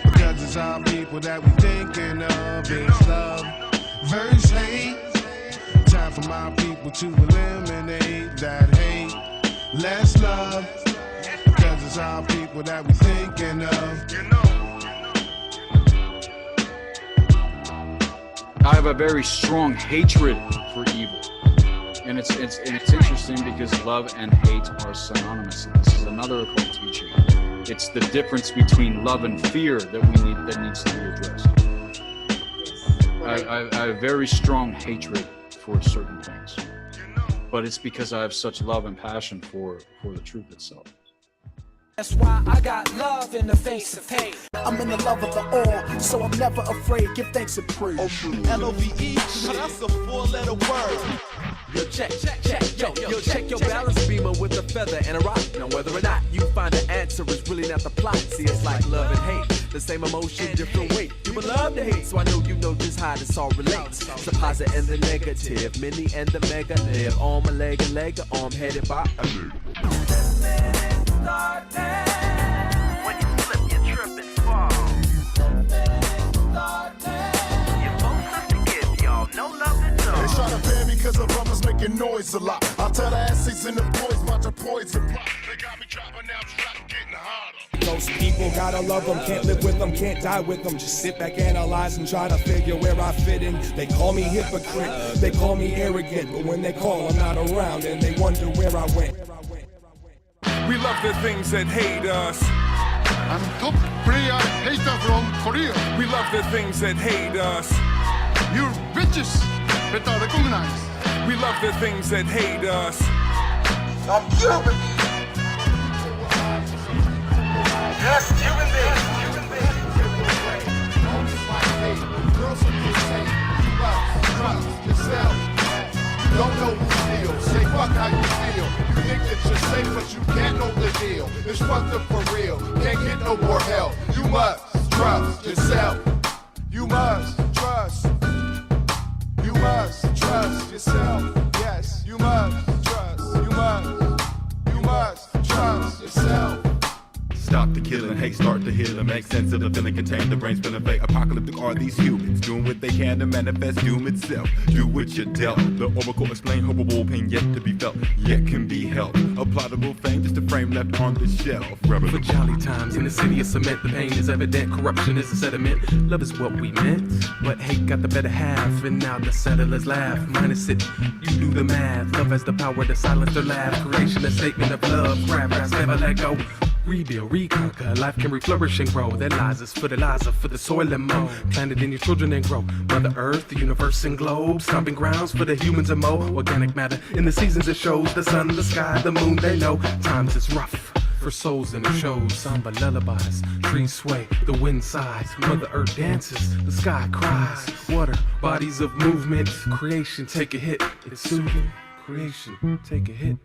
because it's our people that we thinking of. It's love versus hate. Time for my people to eliminate that hate. Less love, because it's our people that we thinking of. I have a very strong hatred for evil. And it's interesting because love and hate are synonymous. This is another occult teaching. It's the difference between love and fear that needs to be addressed. I have very strong hatred for certain things, but it's because I have such love and passion for the truth itself. That's why I got love in the face of hate. I'm in the love of the all, so I'm never afraid. Give thanks and praise. L-O-V-E, that's a 4-letter word. Yo, check, yo, check your balance beamer with a feather and a rock. Now whether or not you find the answer is really not the plot. See, it's like love and hate, the same emotion, different weight. You would love to hate, so I know you know just how this all relates. The positive and the negative, mini and the mega. Live on my leg and leg, arm headed by a when you slip, you trip and fall. You're both to give y'all no love at all. They try to ban me cause the brother's making noise a lot. I tell the asses in the boys about the poison plot. They got me dropping out, getting harder. Those people gotta love them, can't live with them, can't die with them. Just sit back, analyze, and try to figure where I fit in. They call me hypocrite, they call me arrogant, but when they call, I'm not around, and they wonder where I went. We love the things that hate us. I'm top player hater from Korea. We love the things that hate us. You bitches better recognize. We love the things that hate us. I'm Cuban. Yes, Cuban baby. Girls who can say, trust yourself. You don't know who feels. Say fuck how you feel. You think that you're safe, but you can't know the deal. It's fucked up for real. Can't get no more help. You must trust yourself. You must trust. You must trust yourself. Yes, you must trust. You must trust yourself. Stop the killing, hate, start to heal and make sense of the feeling contained. The brain's feeling fake. Apocalyptic are these humans doing what they can to manifest doom itself. Do what you're dealt. The oracle explain hopable pain yet to be felt, yet can be held. A plottable fame, just a frame left on the shelf. For jolly times in the city of cement, the pain is evident. Corruption is a sediment. Love is what we meant, but hate got the better half. And now the settlers laugh. Minus it, you do the math. Love has the power to silence their laugh. Creation, a statement of love. Grab ass, never let go. Rebuild, reconquer, life can reflourish and grow. That lies is fertilizer for the soil and mow. Planted in your children and grow. Mother Earth, the universe and globe. Stomping grounds for the humans and mow. Organic matter in the seasons it shows. The sun, the sky, the moon, they know. Times is rough for souls and it shows. Samba lullabies, trees sway, the wind sighs. Mother Earth dances, the sky cries. Water, bodies of movement. Creation, take a hit. It's soothing. Creation, take a hit.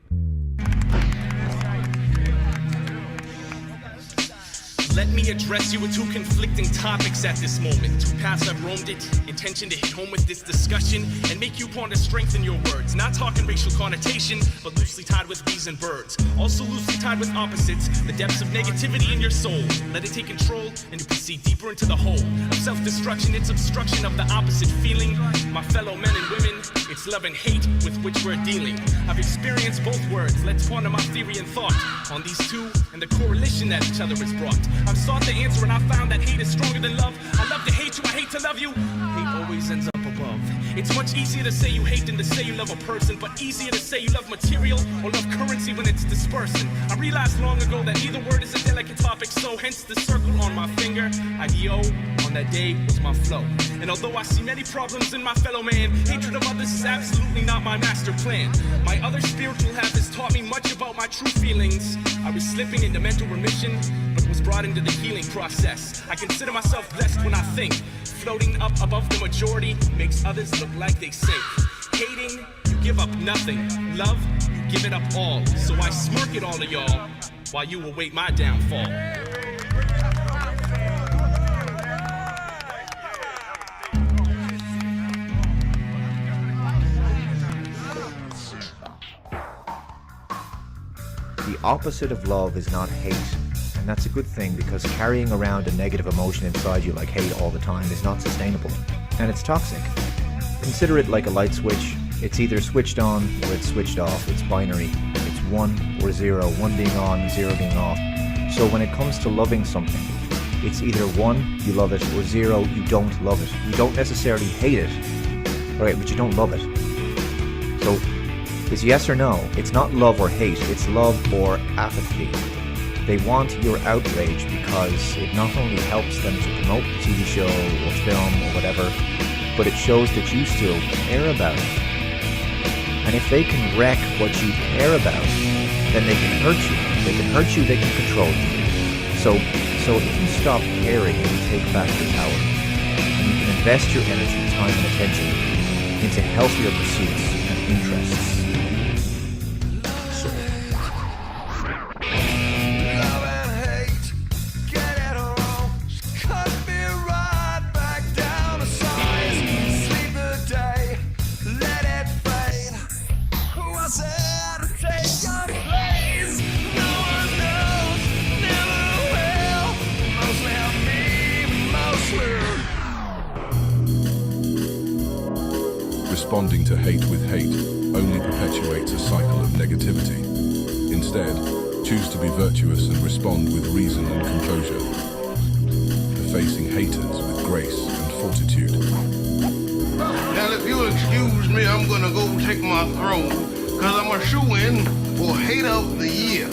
Let me address you with two conflicting topics at this moment. Two paths I've roamed it, intention to hit home with this discussion and make you ponder strength in your words. Not talking racial connotation, but loosely tied with bees and birds. Also loosely tied with opposites, the depths of negativity in your soul. Let it take control and you can see deeper into the hole of self-destruction. It's obstruction of the opposite feeling. My fellow men and women, it's love and hate with which we're dealing. I've experienced both words. Let's ponder my theory and thought on these two and the correlation that each other has brought. I've sought the answer and I found that hate is stronger than love. I love to hate you, I hate to love you. Hate always ends up above. It's much easier to say you hate than to say you love a person, but easier to say you love material or love currency when it's dispersing. I realized long ago that either word is a delicate topic, so hence the circle on my finger. IDO on that day was my flow. And although I see many problems in my fellow man, hatred of others is absolutely not my master plan. My other spiritual half has taught me much about my true feelings. I was slipping into mental remission, but was brought into the healing process. I consider myself blessed when I think. Floating up above the majority makes others look like they sink. Hating, you give up nothing. Love, you give it up all. So I smirk at all of y'all while you await my downfall. the opposite of love is not hate. And that's a good thing, because carrying around a negative emotion inside you like hate all the time is not sustainable. And it's toxic. Consider it like a light switch. It's either switched on or it's switched off. It's binary. It's 1 or 0, 1 being on, 0 being off. So when it comes to loving something, it's either 1, you love it, or 0, you don't love it. You don't necessarily hate it, right, but you don't love it. So it's yes or no. It's not love or hate, it's love or apathy. They want your outrage because it not only helps them to promote the TV show or film or whatever, but it shows that you still care about it. And if they can wreck what you care about, then they can hurt you. They can hurt you, they can control you. So if you stop caring and you take back your power, and you can invest your energy, time, and attention into healthier pursuits and interests. Responding to hate with hate only perpetuates a cycle of negativity. Instead, choose to be virtuous and respond with reason and composure, facing haters with grace and fortitude. Now, if you'll excuse me, I'm gonna go take my throne, cause I'm a shoo-in for Hate of the Year.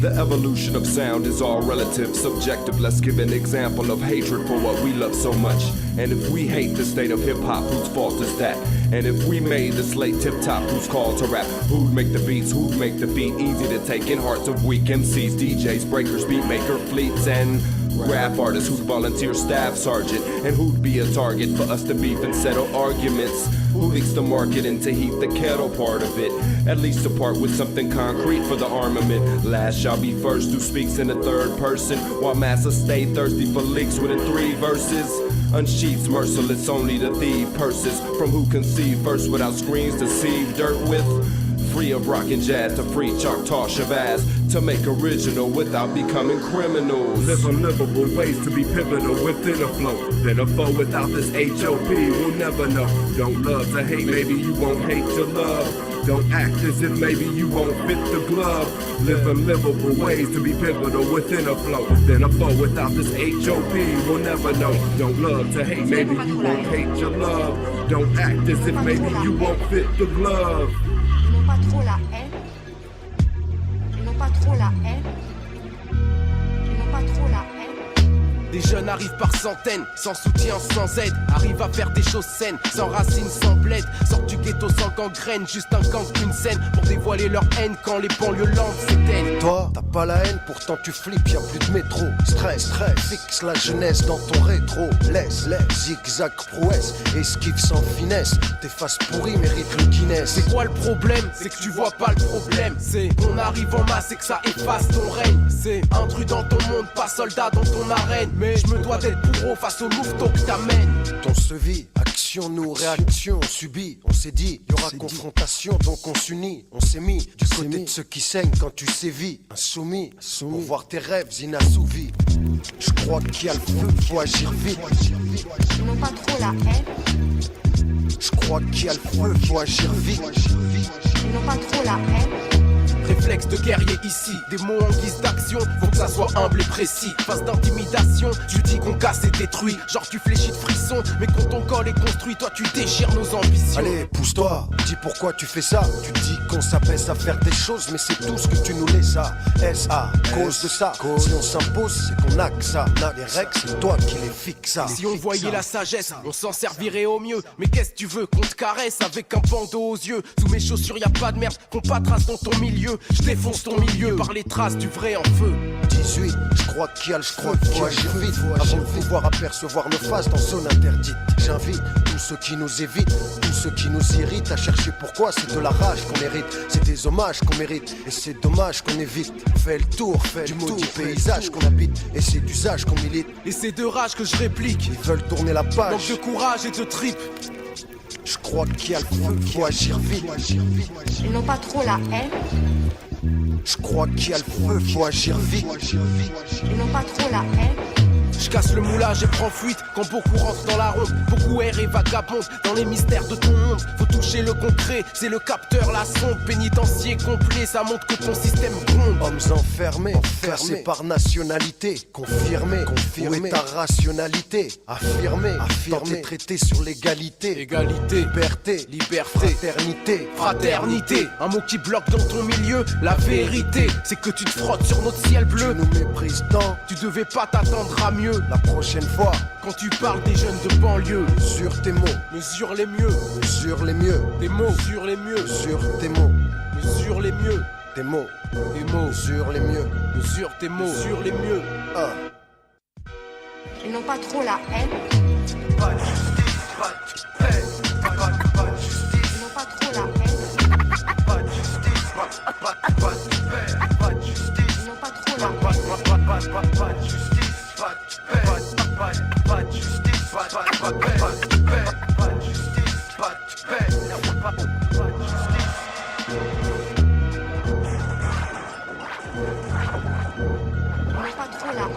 The evolution of sound is all relative, subjective. Let's give an example of hatred for what we love so much. And if we hate the state of hip-hop, whose fault is that? And if we made the slate tip-top, who's called to rap? Who'd make the beats, who'd make the beat easy to take in hearts of weak MCs, DJs, breakers, beat maker, fleets, and rap artists who'd volunteer staff sergeant. And who'd be a target for us to beef and settle arguments? Who leaks the market and to heat the kettle part of it? At least to part with something concrete for the armament. Last shall be first, who speaks in the third person, while masses stay thirsty for leaks within 3 verses. Unsheaths merciless only to thieve purses from who conceive first without screens to sieve dirt with. Free of rock and jazz to free Choctaw Shabazz to make original without becoming criminals. Live unlivable ways to be pivotal within a flow. Then a foe without this HOP will never know. Don't love to hate, maybe you won't hate your love. Don't act as if maybe you won't fit the glove. Live unlivable ways to be pivotal within a flow. Then a foe without this HOP will never know. Don't love to hate, maybe you won't hate your love. Don't act as if maybe you won't fit the glove. Ils n'ont pas trop la haine. Ils n'ont pas trop la haine. Ils n'ont pas trop la haine. Des jeunes arrivent par centaines, sans soutien, sans aide. Arrivent à faire des choses saines, sans racines, sans bled. Sortent du ghetto sans gangrène, juste un gang, une scène pour dévoiler leur haine quand les banlieues lentes s'éteignent. Toi, t'as pas la haine, pourtant tu flippes, y'a plus de métro. Stress, fixe la jeunesse dans ton rétro. Laisse, zigzag prouesse, esquive sans finesse. Tes faces pourries méritent le Guinness. C'est quoi le problème? C'est que tu vois pas le problème. C'est on arrive en masse et que ça efface ton règne. C'est intrus dans ton monde, pas soldat dans ton arène. Mais je me dois d'être bourreau face au louveteau que t'amènes. Ton sevi, action, nous, réaction, on subit. On s'est dit, y'aura confrontation, donc on s'unit. On s'est mis du côté de ceux qui saignent quand tu sévis. Insoumis, pour voir tes rêves inassouvis. Je crois qu'il y a le feu, faut agir vite. Ils n'ont pas trop la haine. Je crois qu'il y a le feu, faut agir vite. Ils n'ont pas trop la haine. Réflexe de guerrier ici, des mots en guise d'action, faut que ça soit humble et précis. Face d'intimidation, tu dis qu'on casse et détruit. Genre tu fléchis de frisson, mais quand ton col est construit, toi tu déchires nos ambitions. Allez, pousse-toi, dis pourquoi tu fais ça. Tu dis qu'on s'abaisse à faire des choses, mais c'est tout ce que tu nous laisses à. S.A. cause de ça, si on s'impose, c'est qu'on a que ça. Les règles, c'est toi qui les fixes. Si on voyait la sagesse, on s'en servirait au mieux. Mais qu'est-ce que tu veux qu'on te caresse avec un bandeau aux yeux? Sous mes chaussures y'a pas de merde, qu'on pas trace dans ton milieu. Je défonce ton milieu par les traces du vrai en feu. 18, je crois qu'il y a le feu, faut agir vite avant de pouvoir apercevoir nos faces dans zone interdite. J'invite tous ceux qui nous évitent, tous ceux qui nous irritent à chercher pourquoi c'est de la rage qu'on mérite. C'est des hommages qu'on mérite et c'est dommage qu'on évite. Fais le tour, fais du maudit paysage qu'on habite et c'est d'usage qu'on milite. Et c'est de rage que je réplique. Ils veulent tourner la page. Manque de courage et de trip. Je crois qu'il y a le feu, faut agir vite. Ils n'ont pas trop la haine. Je crois qu'il y a le feu, faut agir vite. Ils n'ont pas trop la haine. Je casse le moulage et prends fuite quand beaucoup rentrent dans la ronde. Beaucoup errent et vagabondent dans les mystères de ton monde. Faut toucher le concret, c'est le capteur, la sonde. Pénitentiaire complet, ça montre que ton système gronde. Hommes enfermés, classés par nationalité. Confirmé, où est ta rationalité? Affirmé, t'es traité sur l'égalité. Égalité, liberté, fraternité. Un mot qui bloque dans ton milieu, la vérité, c'est que tu te frottes sur notre ciel bleu. Tu nous méprises tant, tu devais pas t'attendre à mieux. La prochaine fois, quand tu parles des jeunes de banlieue, mesure tes mots, mesure les mieux, mesure les mieux, tes mots, mesure les mieux, mesure tes mots, mesure les mieux, tes mots, mesure les mieux, mesure tes mots, mesure les mieux. Ils n'ont pas trop la haine. Pas de justice, pas de paix, pas de justice. Ils n'ont pas trop la haine. Pas de justice, pas de paix, pas de justice. Ils n'ont pas trop la haine. Pas de justice. Pas de justice, pas de paix, pas de justice, pas de paix, pas de justice. Ils n'ont pas trop la haine.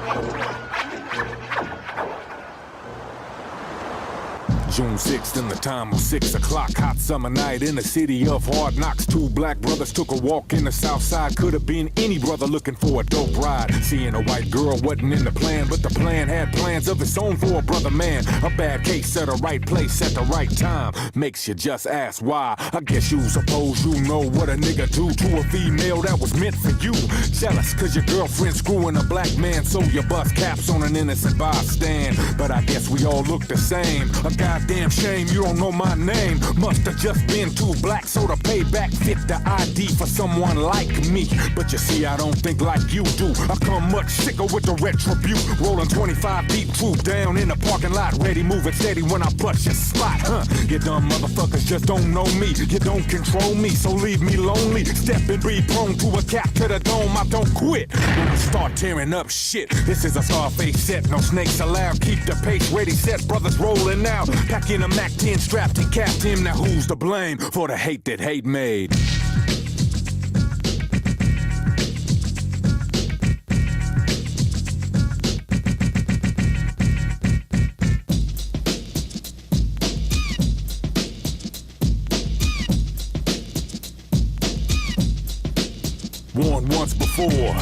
June 6th and the time was 6 o'clock. Hot summer night in the city of hard knocks. Two black brothers took a walk in the south side. Could have been any brother looking for a dope ride. Seeing a white girl wasn't in the plan, but the plan had plans of its own for a brother man. A bad case at the right place at the right time makes you just ask why. I guess you suppose you know what a nigga do to a female that was meant for you. Jealous cause your girlfriend screwing a black man, so you bust caps on an innocent bystand. But I guess we all look the same. A goddamn shame you don't know my name. Must have just been too black, so the payback fit the ID for someone like me. But you see, I don't think like you do. I come much sicker with the retribute. Rolling 25 deep, troop down in the parking lot, ready, moving steady when I bust your spot. You dumb motherfuckers just don't know me. You don't control me, so leave me lonely. Step and be prone to a cap to the dome. I don't quit when we start tearing up shit. This is a Scarface set, no snakes allowed. Keep the pace ready, set, brothers rolling out. Pack in a Mac 10 strapped and capped him. Now who's to blame for the hate that hate made? Warned once before.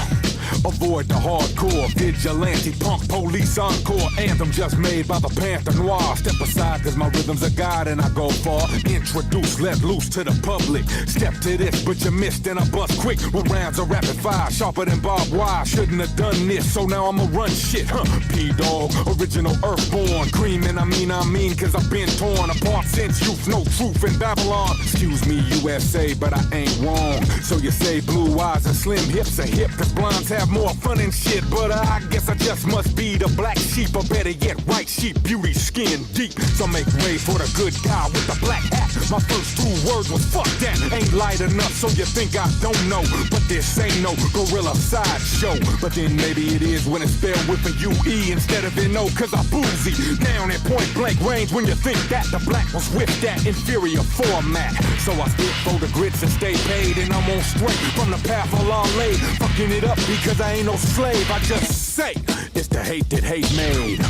Avoid the hardcore, vigilante, punk, police encore. Anthem just made by the Panther Noir. Step aside cause my rhythm's a guide and I go far. Introduce, let loose to the public. Step to this but you missed and I bust quick. With rounds of rapid fire, sharper than barbed wire. Shouldn't have done this, so now I'ma run shit. P-Dog, original earthborn. Creaming, I mean cause I've been torn apart since youth. No truth in Babylon. Excuse me USA, but I ain't wrong. So you say blue eyes and slim hips are hip cause blondes have more fun and shit, but I guess I just must be the black sheep, or better yet, white sheep, beauty, skin deep. So make way for the good guy with the black hat. My first two words was fuck that. Ain't light enough, so you think I don't know. But this ain't no gorilla sideshow. But then maybe it is when it's spelled with a UE instead of an O, cause I boozy. Down at point blank range when you think that the black was with that inferior format. So I spit for the grits and stay paid, and I'm on straight from the path Allah laid. Fucking it up because I ain't no slave, I just say it's the hate that hate made.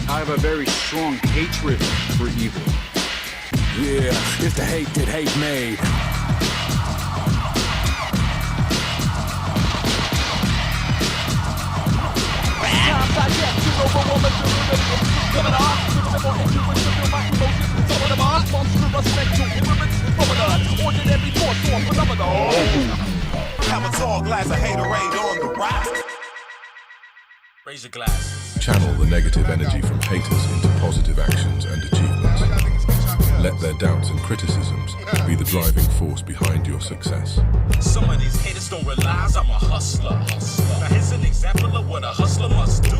I have a very strong hatred for evil. Yeah, it's the hate that hate made. Have a tall glass of haterade on the rock. Raise your glass. Channel the negative energy from haters into positive actions and achievements. Let their doubts and criticisms be the driving force behind your success. Some of these haters don't realize I'm a hustler. Now here's an example of what a hustler must do.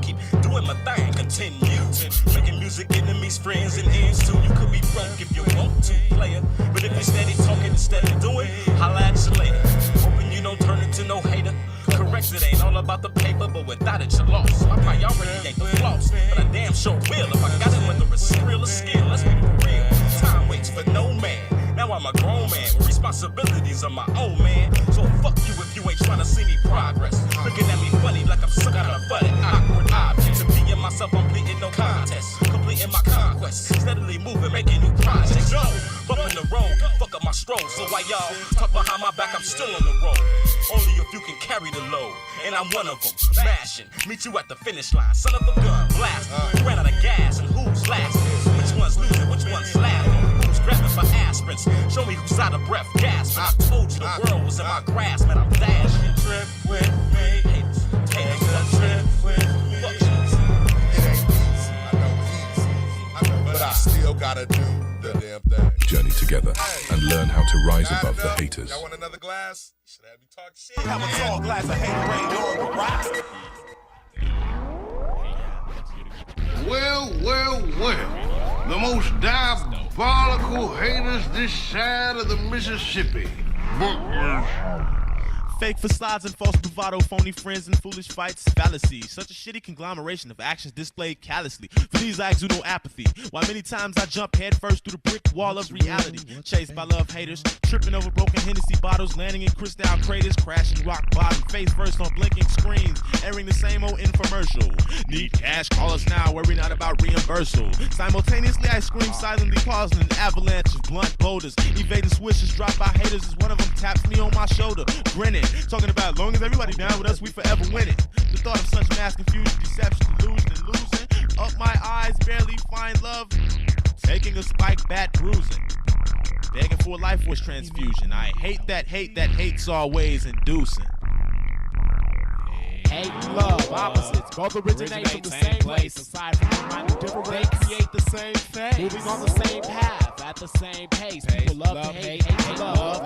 Keep doing my thing, continue. Making music, enemies, friends, and ends too. You could be broke if you want to, player. But if you steady talking instead of doing, holla at you later. Hoping you don't turn into no hater. Correct, it ain't all about the paper, but without it you lost. My priority ain't the floss, but I damn sure will if I got it, whether it's real or skill. Let's be real. Time waits for no man. Now I'm a grown man. responsibilities of my own, man. So fuck you if you ain't trying to see me progress. Looking at me funny like I'm some kind of funny awkward object. To be in myself, I'm bleeding no contest. Completing my conquest, steadily moving, making new projects. Yo, bumping the road, fuck up my stroll. So why y'all talk behind my back? I'm still on the road. Only if you can carry the load, and I'm one of them. Smashing, meet you at the finish line. Son of a gun, blast. You ran out of gas, and who's last? Which one's losing? Which one's laughing? Who's grabbing for aspirins? Show me who's out of breath, gasp. I told you the world was in my grasp, and I'm dashing. Trip with me, take a trip with me. But I still gotta do the damn thing. Journey together and learn how to rise above the haters. Y'all want another glass? You should have me talk shit. Have a tall glass of Haterade Lord Rock. Well. The most diabolical haters this side of the Mississippi. Fake facades and false bravado, phony friends and foolish fights, fallacies. Such a shitty conglomeration of actions displayed callously. For these I exude no apathy. While many times I jump headfirst through the brick wall of reality. Chased by love haters, tripping over broken Hennessy bottles, landing in crystal craters, crashing rock bottom, face first on blinking screens, airing the same old infomercial. Need cash? Call us now, worry not about reimbursal. Simultaneously I scream silently, causing an avalanche of blunt boulders. Evading swishes dropped by haters as one of them taps me on my shoulder, grinning. Talking about, long as everybody down with us, we forever winning. The thought of such mass confusion, deception, delusion, and losing. Up my eyes, barely find love. Taking a spike bat bruising. Begging for a life force transfusion. I hate that hate's always inducing. Hate and love, opposites, both originate from the same place. Aside from the minor difference, they create the same face. Moving on the same path, at the same pace. People love to hate, hate to love,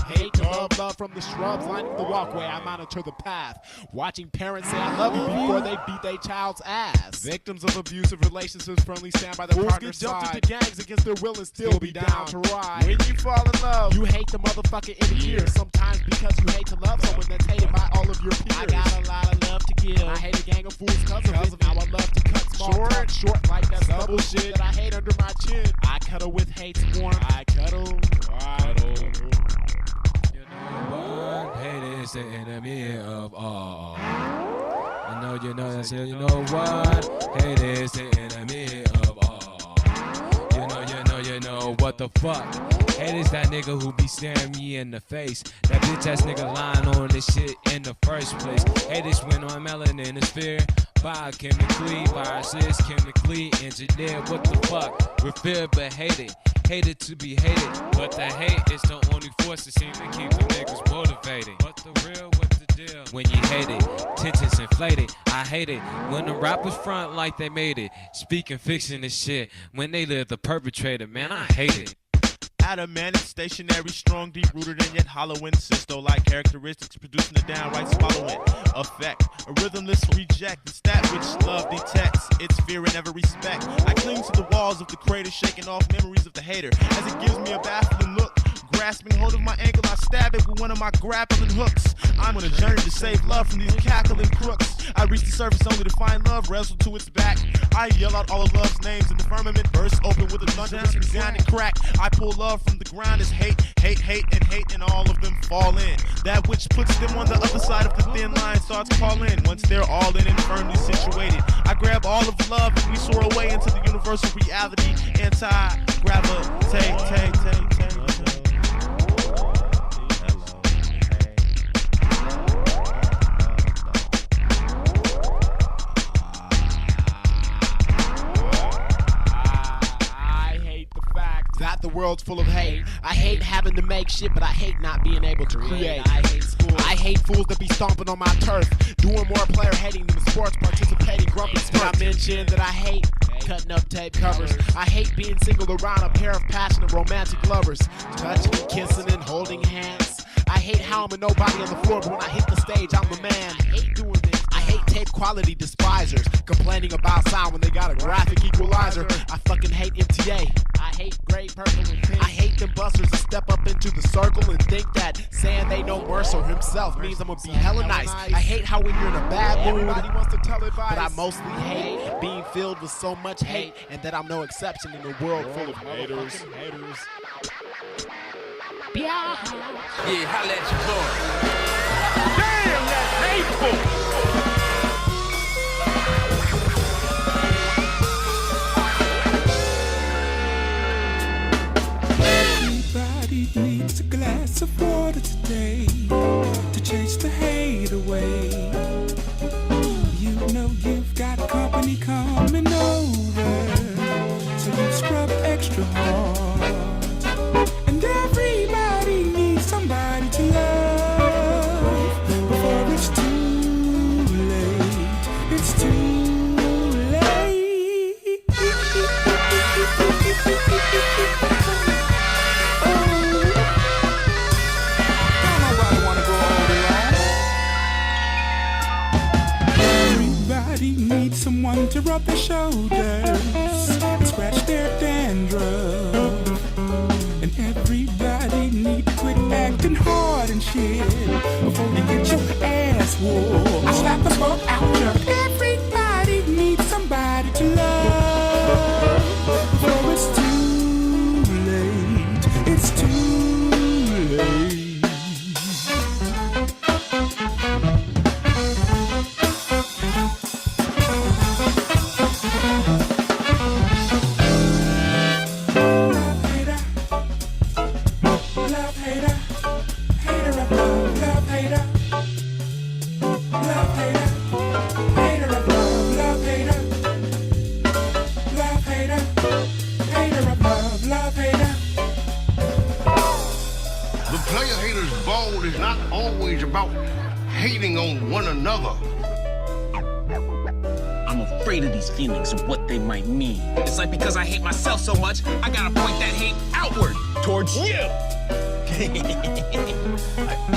hate to love from the shrubs lining the walkway. I monitor the path, watching parents say I love you before they beat their child's ass. Victims of abusive relationships firmly stand by their partner's side. Fools get jumped into gangs against their will and still be down to ride. When you fall in love, you hate the motherfucker in the ear. Sometimes because you hate to love someone that's hated by all of your peers. I got a lot of love to give. I hate a gang of fools cause of it. Now I love to cut small talk short like that's double shit that I hate under my chin. I cuddle with hate's warmth. I cuddle. You know what? Hate is the enemy of all. You know that's it. You know what? Hate is the enemy of all. You know what the fuck? Hate is that nigga who be staring me in the face. That bitch ass nigga lying on this shit in the first place. Hate is when I'm melanin is fear. Biochemically, viruses chemically engineered. What the fuck? We're feared but hated. Hated to be hated. But the hate is the only force that seems to keep the niggas motivated. What's the real? What's the deal? When you hate it, tensions inflated. I hate it when the rappers front like they made it. Speaking fiction and shit. When they live the perpetrator, man, I hate it. Adamant, stationary, strong, deep-rooted, and yet hollow in cysto-like characteristics, producing a downright swallowing effect. A rhythmless reject, it's that which love detects. It's fear and never respect. I cling to the walls of the crater, shaking off memories of the hater, as it gives me a baffling look. Grasping hold of my ankle, I stab it with one of my grappling hooks. I'm on a journey to save love from these cackling crooks. I reach the surface only to find love wrestle to its back. I yell out all of love's names and the firmament bursts open with a thunderous resounding crack. I pull love from the ground as hate, and all of them fall in. That which puts them on the other side of the thin line starts calling. Once they're all in and firmly situated, I grab all of love and we soar away into the universal reality. Anti-gravitate. That the world's full of hate. I hate having to make shit, but I hate not being able to create. I hate school. I hate fools that be stomping on my turf, doing more player hating than the sports participating grumpy spurt. I mentioned that I hate cutting up tape covers. I hate being singled around a pair of passionate romantic lovers, touching and kissing and holding hands. I hate how I'm a nobody on the floor, but when I hit the stage, I'm the man. I hate doing this. I hate tape quality despisers, complaining about sound when they got a graphic equalizer. I fucking hate MTA. I hate gray, purple, and pink. I hate them busters that step up into the circle and think that saying they know Mercer himself means I'm gonna be hella nice. I hate how when you're in a bad mood, everybody wants to tell advice. But I mostly hate being filled with so much hate, and that I'm no exception in a world full of haters. Yeah, holla at your boy. Damn, that's hateful. Everybody needs a glass of water today to chase the hate away. You know you've got company coming over, so you scrub extra hard. And everybody needs somebody to love before it's too late. It's too late. Everybody needs someone to rub their shoulders and scratch their dandruff. And everybody need to quit acting hard and shit before you get your ass whooped. I slap the smoke out there. Everybody needs somebody to love before it's too late. It's too late. Is not always about hating on one another. I'm afraid of these feelings and what they might mean. It's like because I hate myself so much, I gotta point that hate outward towards you.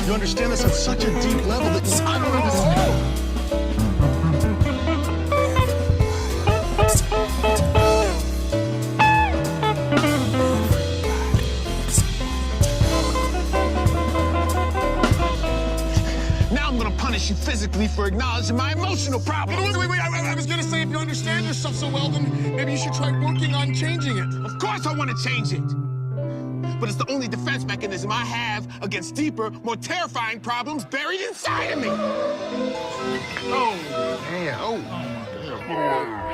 You understand this at such a deep level that I don't understand. You physically for acknowledging my emotional problems. Wait. I was gonna say, if you understand yourself so well, then maybe you should try working on changing it. Of course I want to change it. But it's the only defense mechanism I have against deeper, more terrifying problems buried inside of me. Oh, damn. Oh,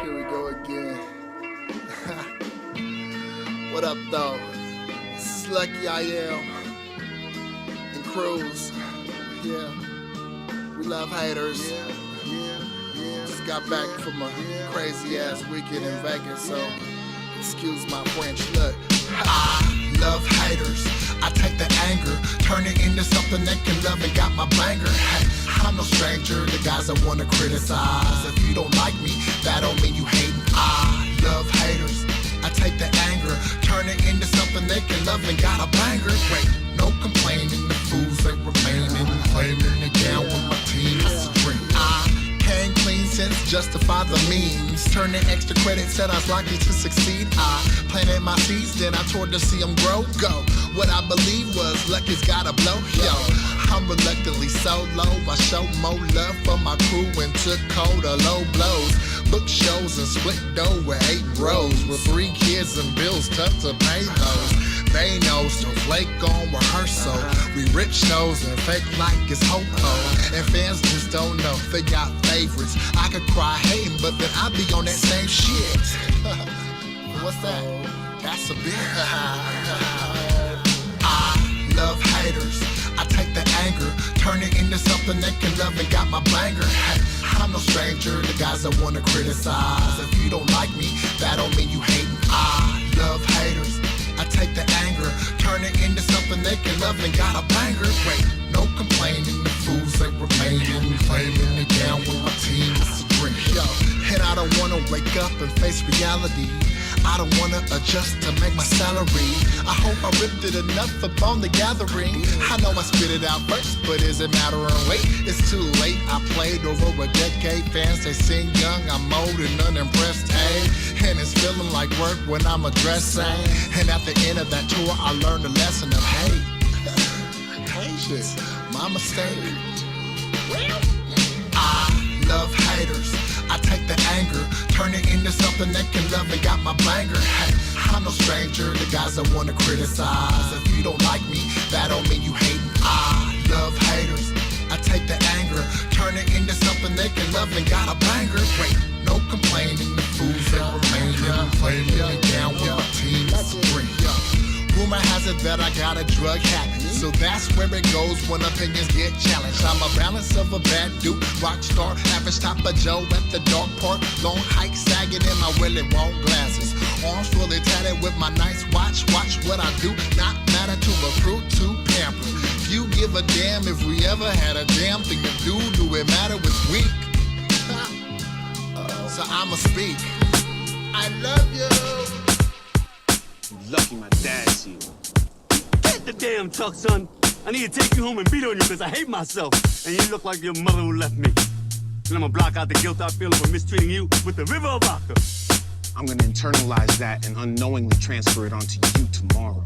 here we go again. What up, though? This is Lucky I Am and Cruz. Yeah. We love haters. Just got back from a crazy ass weekend in Vegas, so excuse my French. Look, I love haters. I take the anger, turn it into something they can love and got my banger. Hey, I'm no stranger to guys that wanna criticize. If you don't like me, that don't mean you hating. I love haters. I take the anger, turn it into something they can love and got a banger. Wait, no complaining, the fools ain't remaining, claiming it down with my team. It's a dream. I came clean since justify the means. Turning extra credit, said I was likely to succeed. I planted my seeds, then I toured to see them grow. Go. What I believe was luck has gotta blow. Yo, I'm reluctantly solo. I show more love for my crew and took cold or low blows. Book shows and split dough with 8 bros. With 3 kids and bills tough to pay those. They know, so flake on rehearsal. We rip shows and fake like it's ho-ho. And fans just don't know, they got favorites. I could cry hating, but then I be on that same shit. What's that? That's a bit. I love haters. I take the anger, turn it into something they can love and got my banger. Hey, I'm no stranger to guys that wanna criticize. If you don't like me, that don't mean you hating. I love haters. I take the anger, turn it into something they can love and got a banger. Wait, no complaining, the fools ain't remaining, claiming it down with my team. It's a drink, yo. And I don't wanna wake up and face reality. I don't wanna adjust to make my salary. I hope I ripped it enough upon the gathering. I know I spit it out first, but is it matter of weight? It's too late, I played over a decade. Fans, they sing young, I'm old and unimpressed, hey. And it's feeling like work when I'm addressing. And at the end of that tour, I learned a lesson of hate. Hey, shit, my mistake. I love haters. I take the anger, turn it into something they can love and got my banger. Hey, I'm no stranger to guys that wanna criticize. If you don't like me, that love and got a banger. Wait, no complaining, the fools that remain and play me down with my team is free. Rumor has it that I got a drug habit, so that's where it goes when opinions get challenged. I'm a balance of a bad dude, rock star, average type of Joe at the dog park, long hike sagging in my Willy Wonka glasses, arms fully tatted with my nice watch. Watch what I do, not matter to recruit, too pampered. If you give a damn if we ever had a damn thing to do it matter? Was weak. So I'ma speak. I love you. Lucky my dad's here. Get the damn truck, son. I need to take you home and beat on you because I hate myself. And you look like your mother who left me. And I'm gonna block out the guilt I feel for mistreating you with the river of vodka. I'm gonna internalize that and unknowingly transfer it onto you tomorrow.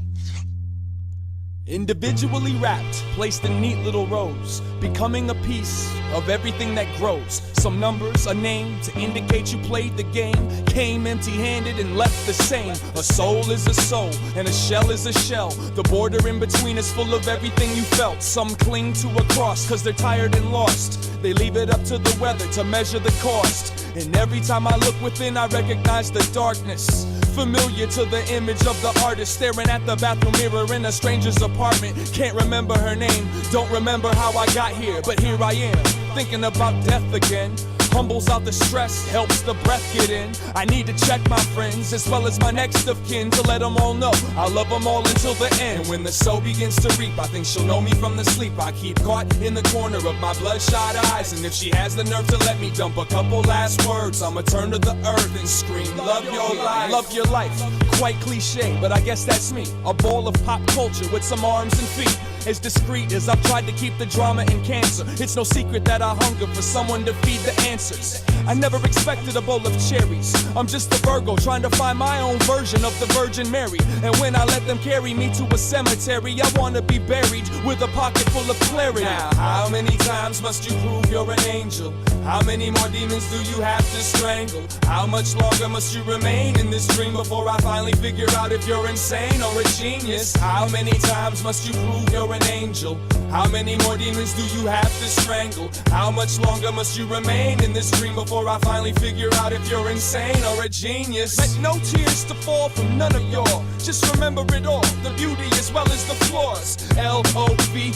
Individually wrapped, placed in neat little rows, becoming a piece of everything that grows. Some numbers, a name to indicate you played the game, came empty-handed and left the same. A soul is a soul, and a shell is a shell. The border in between is full of everything you felt. Some cling to a cross cause they're tired and lost. They leave it up to the weather to measure the cost. And every time I look within, I recognize the darkness. Familiar to the image of the artist staring at the bathroom mirror in a stranger's apartment. Can't remember her name, don't remember how I got here, but here I am, thinking about death again. Humbles out the stress, helps the breath get in. I need to check my friends as well as my next of kin to let them all know I love them all until the end. And when the soul begins to reap, I think she'll know me from the sleep I keep caught in the corner of my bloodshot eyes. And if she has the nerve to let me dump a couple last words, I'ma turn to the earth and scream, love your life. Love your life, quite cliche, but I guess that's me. A ball of pop culture with some arms and feet. As discreet as I've tried to keep the drama and cancer, it's no secret that I hunger for someone to feed the answers. I never expected a bowl of cherries. I'm just a Virgo trying to find my own version of the Virgin Mary. And when I let them carry me to a cemetery, I wanna be buried with a pocket full of clarity. Now, how many times must you prove you're an angel? How many more demons do you have to strangle? How much longer must you remain in this dream before I finally figure out if you're insane or a genius? How many times must you prove you're an angel? How many more demons do you have to strangle? How much longer must you remain in this dream before I finally figure out if you're insane or a genius? Let no tears to fall from none of y'all. Just remember it all, the beauty as well as the flaws. L-O-V-E-L-I-F-E.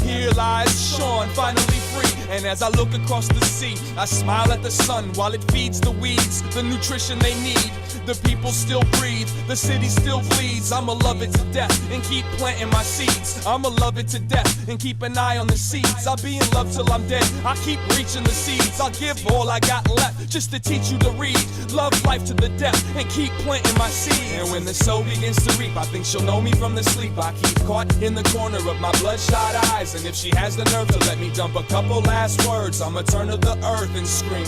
Here lies Sean, finally free. And as I look across the sea, I smile at the sun while it feeds the weeds the nutrition they need. The people still breathe, the city still bleeds. I'ma love it to death and keep planting my seeds. I'ma love it to death and keep an eye on the seeds. I'll be in love till I'm dead, I keep reaching the seeds. I'll give all I got left just to teach you to read. Love life to the death and keep planting my seeds. And when the soul begins to reap, I think she'll know me from the sleep I keep caught in the corner of my bloodshot eyes. And if she has the nerve to let me dump a couple last words, I'ma turn to the earth and scream.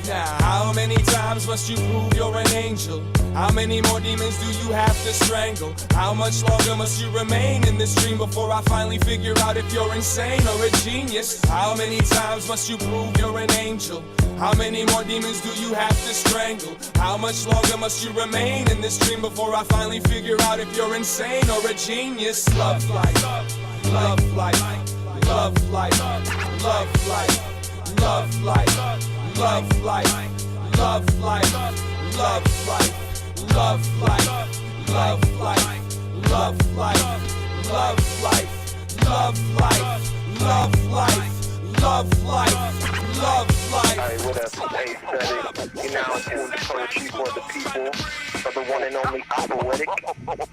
Now, how many times must you prove you're an angel? How many more demons do you have to strangle? How much longer must you remain in this dream before I finally figure out if you're insane or a genius? How many times must you prove you're an angel? How many more demons do you have to strangle? How much longer must you remain in this dream before I finally figure out if you're insane or a genius? Love life, love life, love life, love life, love life. Love life, love life, love life, love life, love life, love life, love life, love life, love life, love life, love life. Hey, what up? Hey, Steady. You now tuned to Poetry for the People, for the one and only Poetic,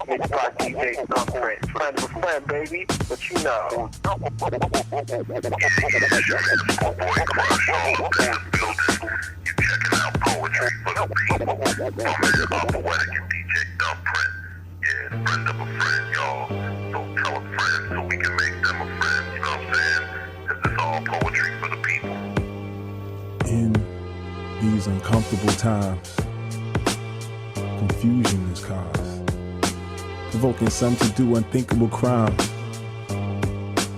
mixed by DJ Thumbprint. Friend of a friend, baby, but you know. Poetry for the people. I'm Poetic and DJ Thumbprint. Yeah, friend of a friend, y'all. So tell a friend so we can make them a friend, you know what I'm saying? Cause it's all poetry for the people. In these uncomfortable times, confusion is caused, provoking some to do unthinkable crimes.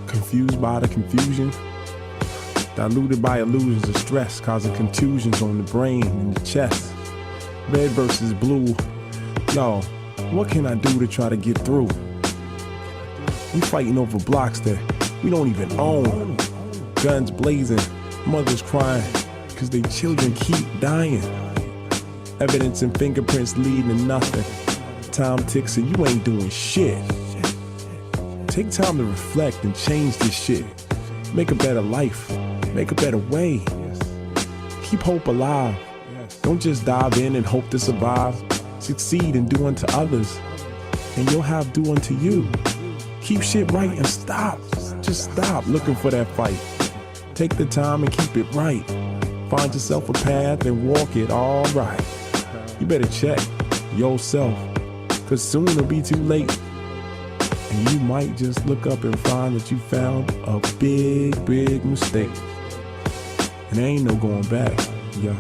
Confused by the confusion, diluted by illusions of stress, causing contusions on the brain and the chest. Red versus blue, y'all, what can I do to try to get through? We fighting over blocks that we don't even own. Guns blazing, Mothers crying because their children keep dying. Evidence and fingerprints leading to nothing. Time ticks and you ain't doing shit. Take time to reflect and change this shit. Make a better life. Make a better way. Keep hope alive. Don't just dive in and hope to survive. Succeed and do unto others, and you'll have do unto you. Keep shit right and stop. Just stop looking for that fight. Take the time and keep it right. Find yourself a path and walk it all right. You better check yourself, cause soon it'll be too late. And you might just look up and find that you found a big, big mistake. And there ain't no going back. Yeah.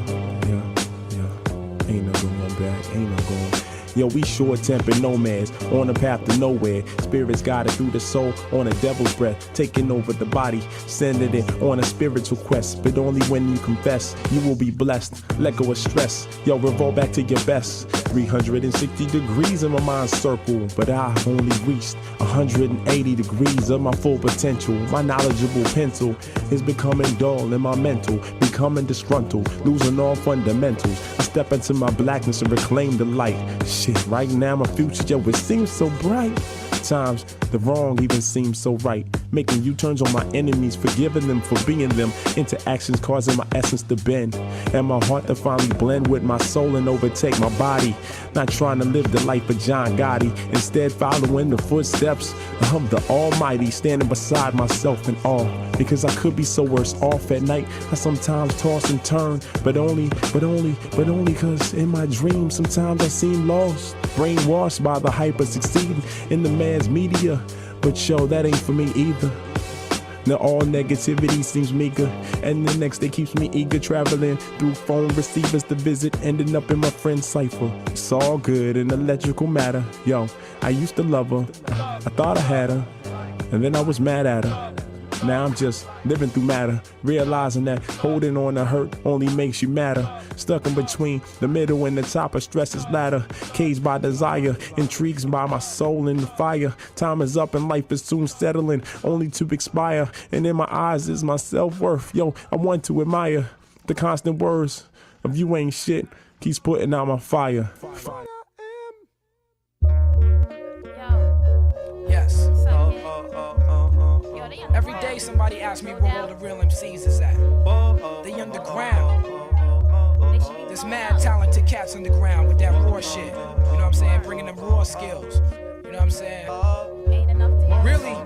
Ain't no going back, ain't no going. Yo, we short-tempered nomads on a path to nowhere. Spirits guided through the soul on a devil's breath, taking over the body, sending it on a spiritual quest. But only when you confess, you will be blessed. Let go of stress. Yo, revolve back to your best. 360 degrees in my mind's circle, but I've only reached 180 degrees of my full potential. My knowledgeable pencil is becoming dull in my mental, becoming disgruntled, losing all fundamentals. I step into my blackness and reclaim the light. Shit, right now my future, yo, it seems so bright. Times the wrong even seems so right, making U-turns on my enemies, forgiving them for being them, into actions causing my essence to bend, and my heart to finally blend with my soul and overtake my body. Not trying to live the life of John Gotti, instead following the footsteps of the Almighty, standing beside myself in awe, because I could be so worse off at night. I sometimes toss and turn, but only cause in my dreams sometimes I seem lost, brainwashed by the hyper succeeding in the man's media. But yo, that ain't for me either. Now all negativity seems meager, and the next day keeps me eager, traveling through phone receivers to visit, ending up in my friend's cipher. It's all good in electrical matter. Yo, I used to love her, I thought I had her, and then I was mad at her. Now I'm just living through matter, realizing that holding on to hurt only makes you madder. Stuck in between the middle and the top of stress's ladder, caged by desire, intrigued by my soul in the fire. Time is up and life is soon settling, only to expire. And in my eyes is my self-worth. Yo, I want to admire the constant words of you ain't shit keeps putting out my fire. Yes. Every day somebody asks me where all the real MCs is at. They underground. There's mad talented cats underground with that raw shit. You know what I'm saying? Bringing them raw skills. You know what I'm saying? Really,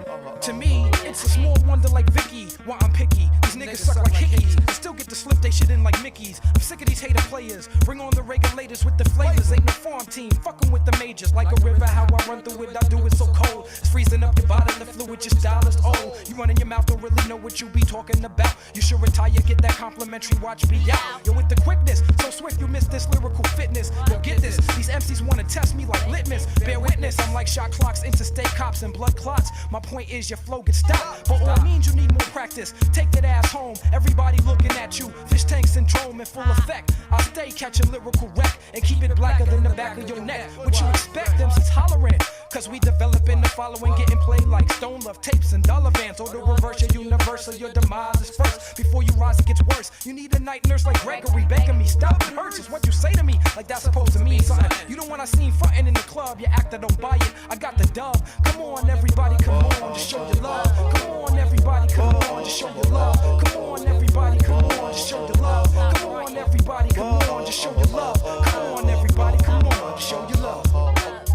to me, it's a small wonder like Vicky. Why I'm picky. These niggas suck like hickeys. I still get to slip they shit in like Mickeys. I'm sick of these hater players. Bring on the regulators with the flavors. Ain't no farm team. Fucking with the majors. Like a river, how I run through it. I do it so cold. It's freezing up your body. The fluid just dollars old. You running your mouth, don't really know what you be talking about. You should retire, get that complimentary watch be out. Yo, with the quickness, so swift you miss this lyrical fitness. Yo, get this. These MCs wanna test me like litmus. Bear witness, I'm like shot clocks, interstate cops, and blood clots. My point is your flow gets stopped. But all means you need more practice. Take that ass home. Everybody looking at you. Fish tank syndrome in full effect. I stay catching lyrical wreck and keep it blacker than the back of your neck. What you expect, them is hollering. Cause we developing the following, getting played like Stone Love tapes and dollar vans. Or the reverse, your universal, your demise is first. Before you rise, it gets worse. You need a night nurse like Gregory begging me. Stop, it hurts. It's what you say to me, like that's supposed to mean something. You don't wanna see frontin' in the club, you act that don't buy it. I got the dub. Come on, everybody, come on, just show your love. Come on, everybody, come on, just show your love. Come on, everybody, come on, just show your love. Come on, everybody, come on, just show your love. Come on, everybody, come on, just show your love.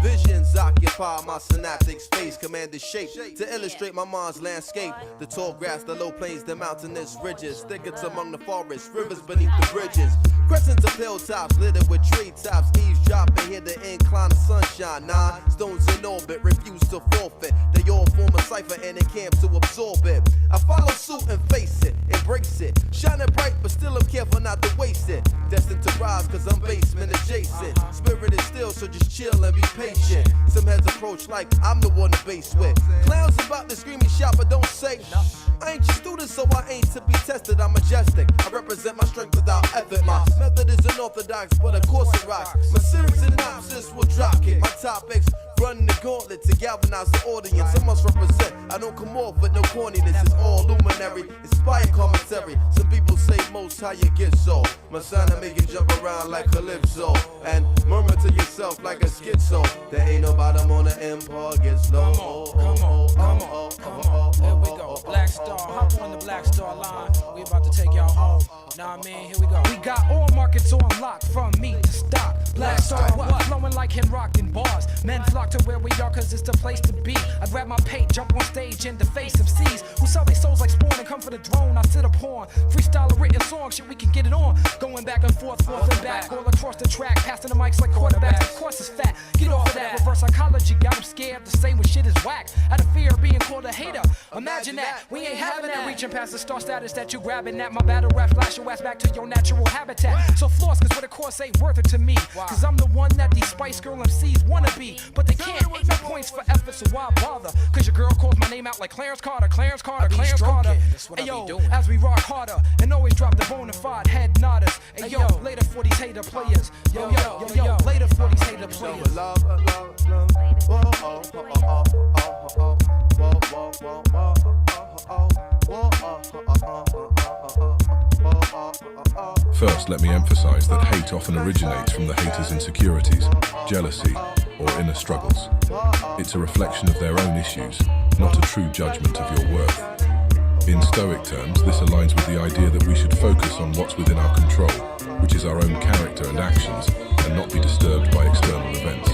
Visions occupy my synaptic space, commanded shape to illustrate my mind's landscape. The tall grass, the low plains, the mountainous ridges, thickets among the forests, rivers beneath the bridges. Crescents of hilltops littered with treetops, eavesdropping, hear the incline of sunshine. 9 stones in orbit, refuse to forfeit. They all form a cipher and a camp to absorb it. I follow suit and face it, embrace it. Shining bright, but still I'm careful not to waste it. Destined to rise, cause I'm basement adjacent. Spirit is still, so just chill and be patient. Some heads approach like I'm the one to base with. Clowns about to scream and shout, but don't say. I ain't your student, so I ain't to be tested. I'm majestic. I represent my strength without effort. My method is unorthodox, but of course it rocks. My serious synopsis will drop kick. My topics Run the gauntlet to galvanize the audience. I must represent. I don't come off with no corniness. It's all luminary, inspired commentary. Some people say most how you get so. My son, I make you jump around like Calypso and murmur to yourself like a schizo. There ain't no bottom on the empire gets low. Come on. Here we go. Black Star, hop on the Black Star line. We about to take y'all home. Nah, man, here we go. We got all markets on lock from meat to stock. Black Star, what? Flowing like him rockin' bars. Men flock to where we are cause it's the place to be. I grab my paint, jump on stage and deface MCs who sell their souls like spawn and come for the drone. I sit upon freestyle a written song, shit we can get it on. Going back and forth and back, all across the track, passing the mics like quarterbacks. Of course it's fat, get off of that. Reverse psychology, got them scared to say when shit is whack. Out of fear of being called a hater, imagine that. We ain't having that, reaching past the star status that you grabbing at. My battle rap flash your ass back to your natural habitat. So floss, cause what a course ain't worth it to me. Cause I'm the one that these Spice Girl MCs wanna be. But they can't, ain't no points for effort, so why bother? Cause your girl calls my name out like Clarence Carter. Hey yo, as we rock harder and always drop the bona fide head nodders. Hey yo, later for these hater players. Yo, later for these hater players. First, let me emphasize that hate often originates from the hater's insecurities, jealousy, or inner struggles. It's a reflection of their own issues, not a true judgment of your worth. In Stoic terms, this aligns with the idea that we should focus on what's within our control, which is our own character and actions, and not be disturbed by external events.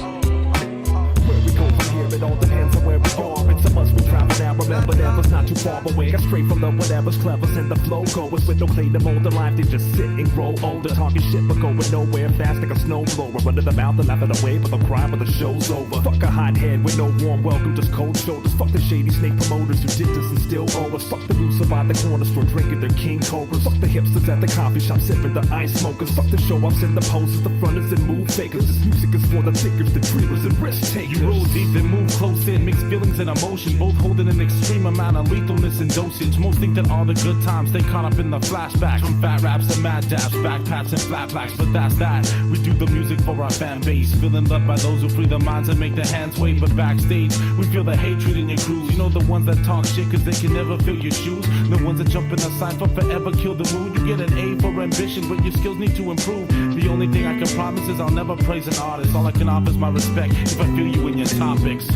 Where we go from here, it all depends on where we are. It's a must we travel now. Remember, never's not too far away. Got straight from the whatever's clever's and the flow goers with no clay to mold the life. They just sit and grow older, talking shit but going nowhere fast like a snowblower. Run to the mouth and laugh it away, but they'll cry when the show's over. Fuck a hot head with no warm welcome, just cold shoulders. Fuck the shady snake promoters who did this and still owe us. Fuck the loser by the corner store drinking their king cobras. Fuck the hipsters at the coffee shop sipping the ice smokers. Fuck the show ups and the posters, the fronters and move fakers. This music is for the thinkers, the dreamers and risk takers. You roll deep and move close in, mixed feelings and emotion, both holding an extreme amount of lethalness and dosage. Most think that all the good times they caught up in the flashbacks, from fat raps and mad dabs, backpats and flat blacks. But that's that. We do the music for our fan base, feeling loved by those who free their minds and make their hands wave. But backstage, we feel the hatred in your crews. You know the ones that talk shit cause they can never fill your shoes. The ones that jump in a cypher forever kill the mood. You get an A for ambition, but your skills need to improve. The only thing I can promise is I'll never praise an artist. All I can offer is my respect if I feel you in your topics.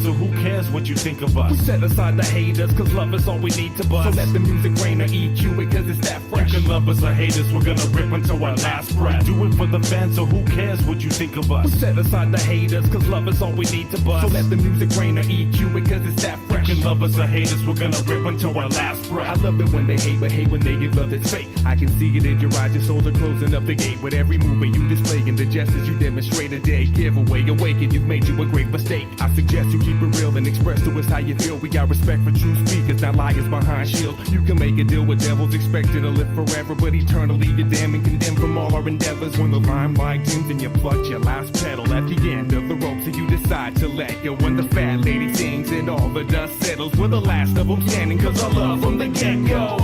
So who cares what you think of us? We set aside the haters, cause love is all we need to bust. So let the music rain or EQ it, cause it's that fresh. You can love us or hate us, we're gonna rip until our last breath. Do it for the fans, so who cares what you think of us? We set aside the haters, cause love is all we need to bust. So let the music rain or EQ it, cause it's that fresh. You can love us or hate us, we're gonna rip until our last breath. I love it when they hate, but hate when they give love that's fake. I can see it in your eyes, your souls are closing up the gate. With every movement you display and the gestures you demonstrate a day. Give away, awaken, you've made you a great mistake. I suggest you keep it real and express to us how you feel. We got respect for true speakers, not liars behind shield. You can make a deal with devils, expected to live forever, but eternally you're damned and condemned from all our endeavors. When the limelight dims and you pluck your last pedal at the end of the rope, so you decide to let go. When the fat lady sings and all the dust settles, we're the last of them standing, cause our love from the get-go.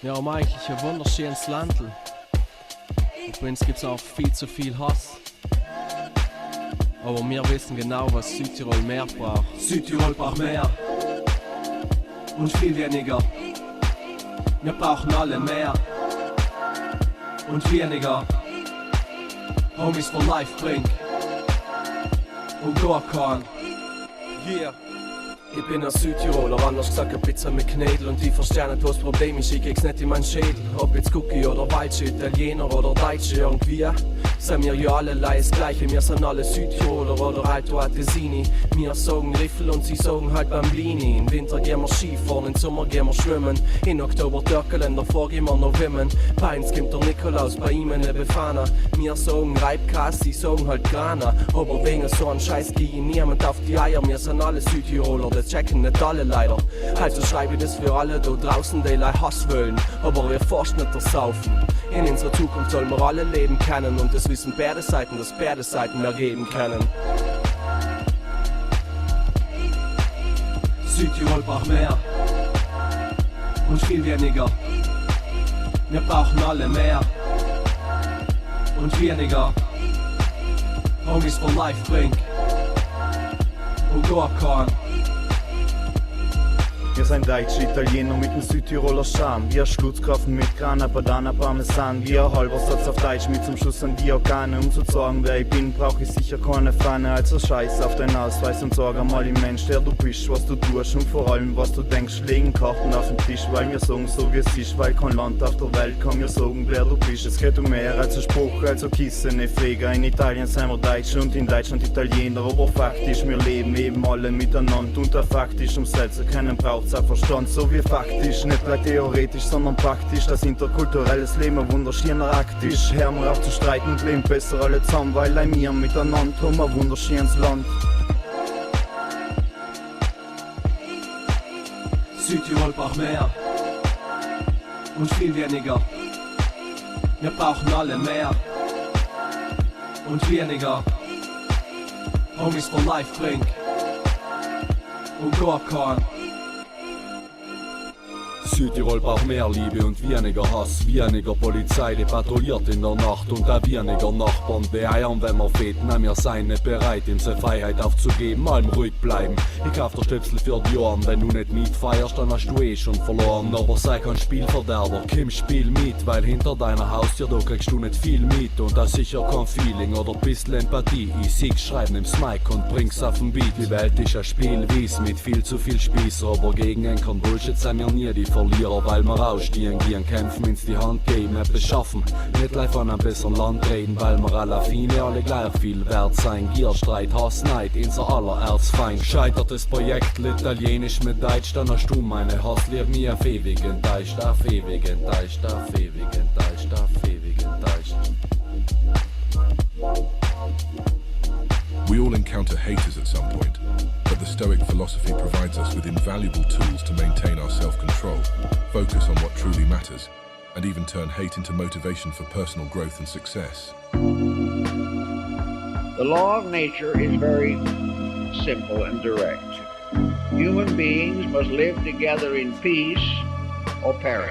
Ja, Mike, ich ein wunderschönes Landl. Und bei uns gibt's auch viel zu viel Hass. Aber wir wissen genau, was Südtirol mehr braucht. Südtirol braucht mehr. Und viel weniger. Wir brauchen alle mehr. Und weniger. Homies for Life bringt. Und Gorkan. Yeah. Ich bin ein Südtiroler, anders gesagt ein bisschen mit Knädel. Und die verstehen nicht, was Problem ist, ich krieg's nicht in meinen Schädel. Ob jetzt Cookie oder Walsche, Italiener oder Deutsche, irgendwie sind wir ja alle das Gleiche. Wir sind alle Südtiroler oder Alto Atesini. Wir sagen Riffel und sie sagen halt Bambini. Im Winter gehen wir Skifahren, im Sommer gehen wir schwimmen. In Oktober Türkelen, davor gehen wir noch Wimmen. Bei uns kommt der Nikolaus, bei ihm eine Befana. Wir sagen Reibkas, sie sagen halt Grana. Aber wegen so einem Scheiß gehe ich niemand auf die Eier. Wir sind alle Südtiroler, das checken nicht alle leider. Also schreibe ich das für alle da draußen, die Hass wollen. Aber ihr forscht nicht das Saufen. In unserer Zukunft sollen wir alle Leben kennen. Und das wissen beide Seiten, dass beide Seiten mehr geben können. Südtirol braucht mehr und viel weniger. Wir brauchen alle mehr und weniger. Homies for life bring und Gorkan. Wir sind Deutsche, Italiener mit dem Südtiroler Charme. Wir Schlutzkrafen mit Grana, Padana, Parmesan. Wir halber Satz auf Deutsch mit zum Schuss an die Organe. Um zu sagen, wer ich bin, brauch ich sicher keine Fahne. Also scheiß auf deinen Ausweis und sag einmal im Mensch, der du bist, was du tust und vor allem, was du denkst. Legen Karten auf den Tisch, weil wir sagen, so wie es ist. Weil kein Land auf der Welt kann mir sagen, wer du bist. Es geht um mehr als ein Spruch, als ein Kissen, eine Pfleger. In Italien sind wir Deutsche und in Deutschland Italiener. Aber faktisch, wir leben eben alle miteinander. Und der faktisch, um selbst keinen braucht Verstand, so wie faktisch, nicht gleich theoretisch, sondern praktisch. Das interkulturelles Leben ein wunderschöner Aktisch. Hör mal auf zu streiten und leben besser alle zusammen, weil wir miteinander haben ein wunderschönes Land. Südtirol braucht mehr und viel weniger. Wir brauchen alle mehr und weniger. Homies for life bring und Gorkan. Südtirol braucht mehr Liebe und weniger Hass. Weniger Polizei, die patrouilliert in der Nacht. Und auch weniger Nachbarn, die eiern, wenn wir feten. Nein, wir seien nicht bereit, unsere Freiheit aufzugeben. Allem ruhig bleiben. Ich kauf der Stöpsel für die Ohren. Wenn du nicht mitfeierst, dann hast du eh schon verloren. Aber sei kein Spielverderber, komm, spiel mit. Weil hinter deiner Haustür, da kriegst du nicht viel mit. Und da sicher kein Feeling oder bisschen Empathie. Ich sieg's schreiben im Smike und bring's auf den Beat. Die Welt ist ein Spiel, wie's mit viel zu viel Spießer. Aber gegen einen Bullshit sind wir nie die Verlierer, weil wir ausstehen, gehen, kämpfen, ins die Hand geben, etwas schaffen. Nicht gleich von einem besseren Land reden, weil wir alle Fine alle gleich viel wert sein. Gierstreit, Hass, Neid, unser aller Erzfeind. Scheitert das Projekt, Italienisch mit Deutsch, dann hast du meine Hassliebe mir auf ewig enttäuscht, auf ewig enttäuscht, auf ewig enttäuscht, auf ewig enttäuscht. We all encounter haters at some point, but the Stoic philosophy provides us with invaluable tools to maintain our self-control, focus on what truly matters, and even turn hate into motivation for personal growth and success. The law of nature is very simple and direct. Human beings must live together in peace or perish.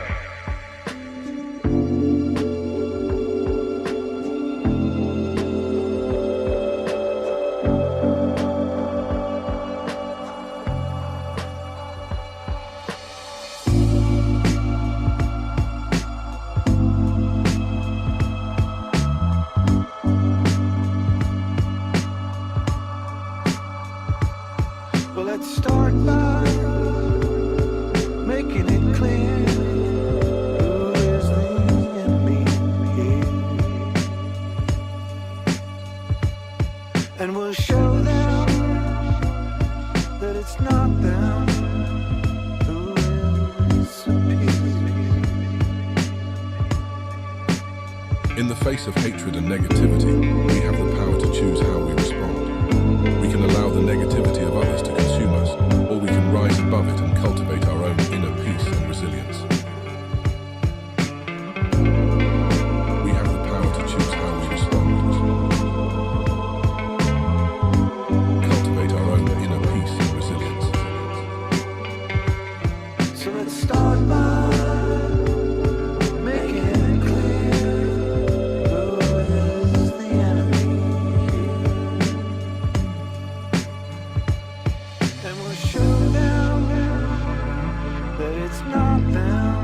Let's start by making it clear who is the enemy here. And we'll show them that it's not them who is superior. In the face of hatred and negativity, we have the power to choose how we respond. We can allow the negativity of others to consume us, or we can rise above it and cultivate our own inner peace and resilience. We have the power to choose how we respond. Cultivate our own inner peace and resilience. So let's start by making it clear who is the enemy here. And we'll show them that it's not them.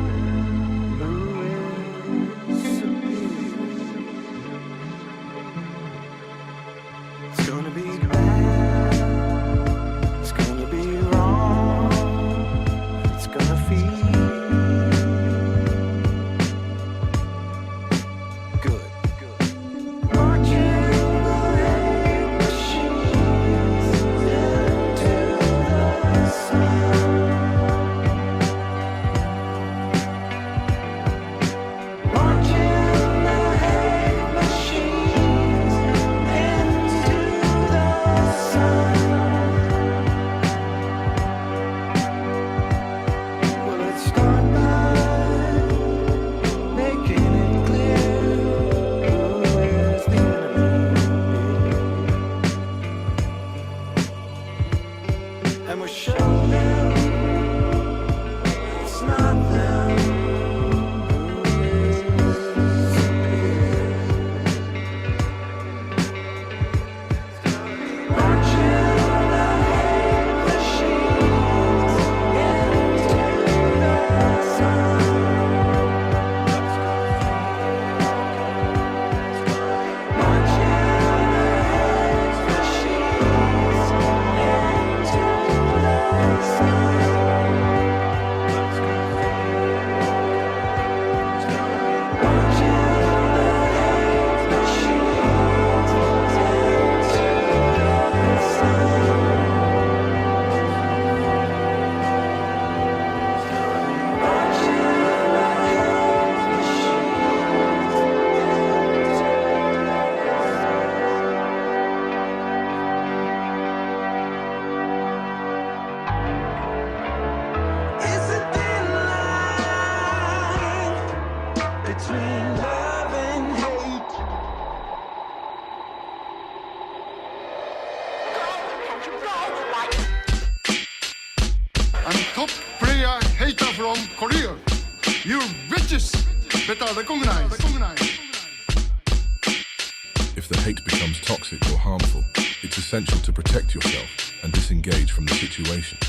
between love and hate. And top player hater from Korea. You bitches better recognize. If the hate becomes toxic or harmful, it's essential to protect yourself and disengage from the situation.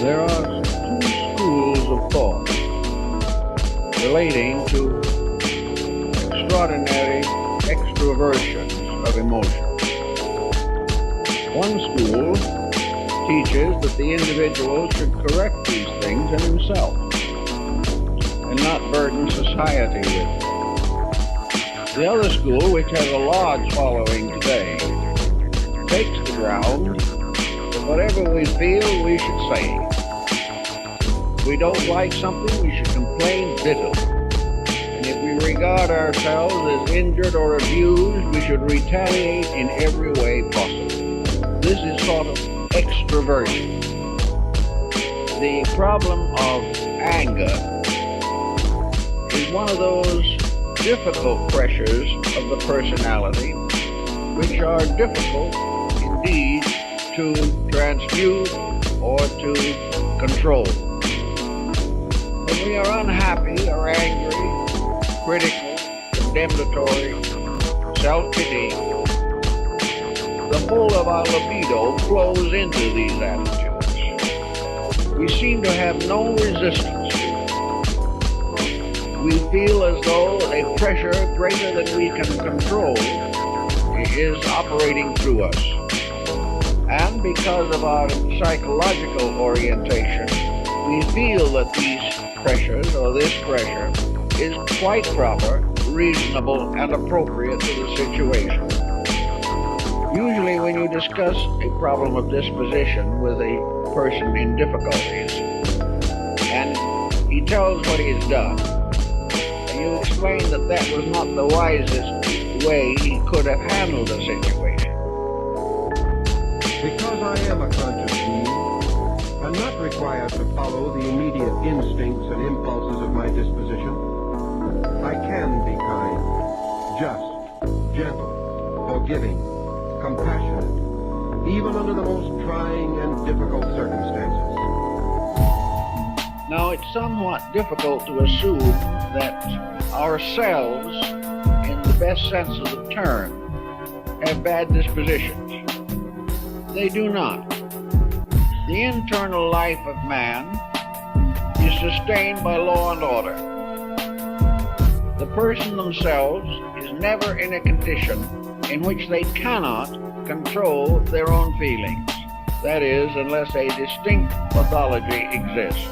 There are two schools of thought relating to extraordinary extroversions of emotion. One school teaches that the individual should correct these things in himself and not burden society with them. The other school, which has a large following today, takes the ground that whatever we feel, we should say. If we don't like something, we should complain bitterly. And if we regard ourselves as injured or abused, we should retaliate in every way possible. This is sort of extroversion. The problem of anger is one of those difficult pressures of the personality which are difficult indeed to transmute or to control. When we are unhappy or angry, critical, condemnatory, self-pitying, the whole of our libido flows into these attitudes. We seem to have no resistance to it. We feel as though a pressure greater than we can control is operating through us. And because of our psychological orientation, we feel that these pressures or this pressure is quite proper, reasonable, and appropriate to the situation. Usually when you discuss a problem of disposition with a person in difficulties, and he tells what he has done, and you explain that that was not the wisest way he could have handled the situation. Because I am a conscious being, I'm not required to follow the immediate instincts and impulses of my disposition. I can be kind, just, gentle, forgiving, compassionate, even under the most trying and difficult circumstances. Now, it's somewhat difficult to assume that ourselves, in the best sense of the term, have bad dispositions. They do not. The internal life of man is sustained by law and order. The person themselves is never in a condition in which they cannot control their own feelings. That is, unless a distinct pathology exists.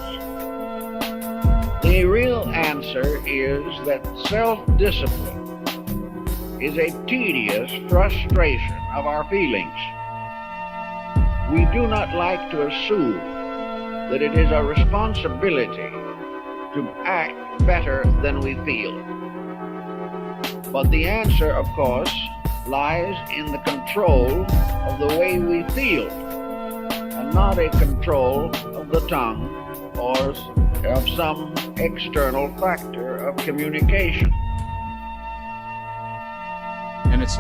The real answer is that self-discipline is a tedious frustration of our feelings. We do not like to assume that it is our responsibility to act better than we feel. But the answer, of course, lies in the control of the way we feel, and not a control of the tongue or of some external factor of communication. And it's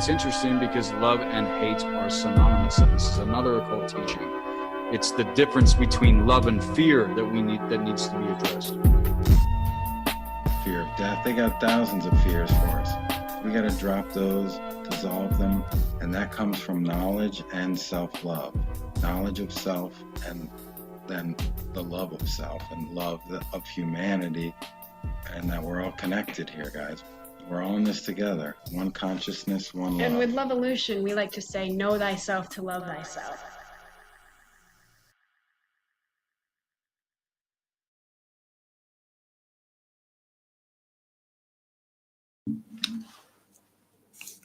interesting because love and hate are synonymous, and this is another occult teaching. It's the difference between love and fear that needs to be addressed. Fear of death. They got thousands of fears for us. We got to drop those, dissolve them, and that comes from knowledge and self-love. Knowledge of self, and then the love of self, and love of humanity, and that we're all connected here, guys. We're all in this together. One consciousness, one love. And with Lovevolution, we like to say, know thyself to love thyself.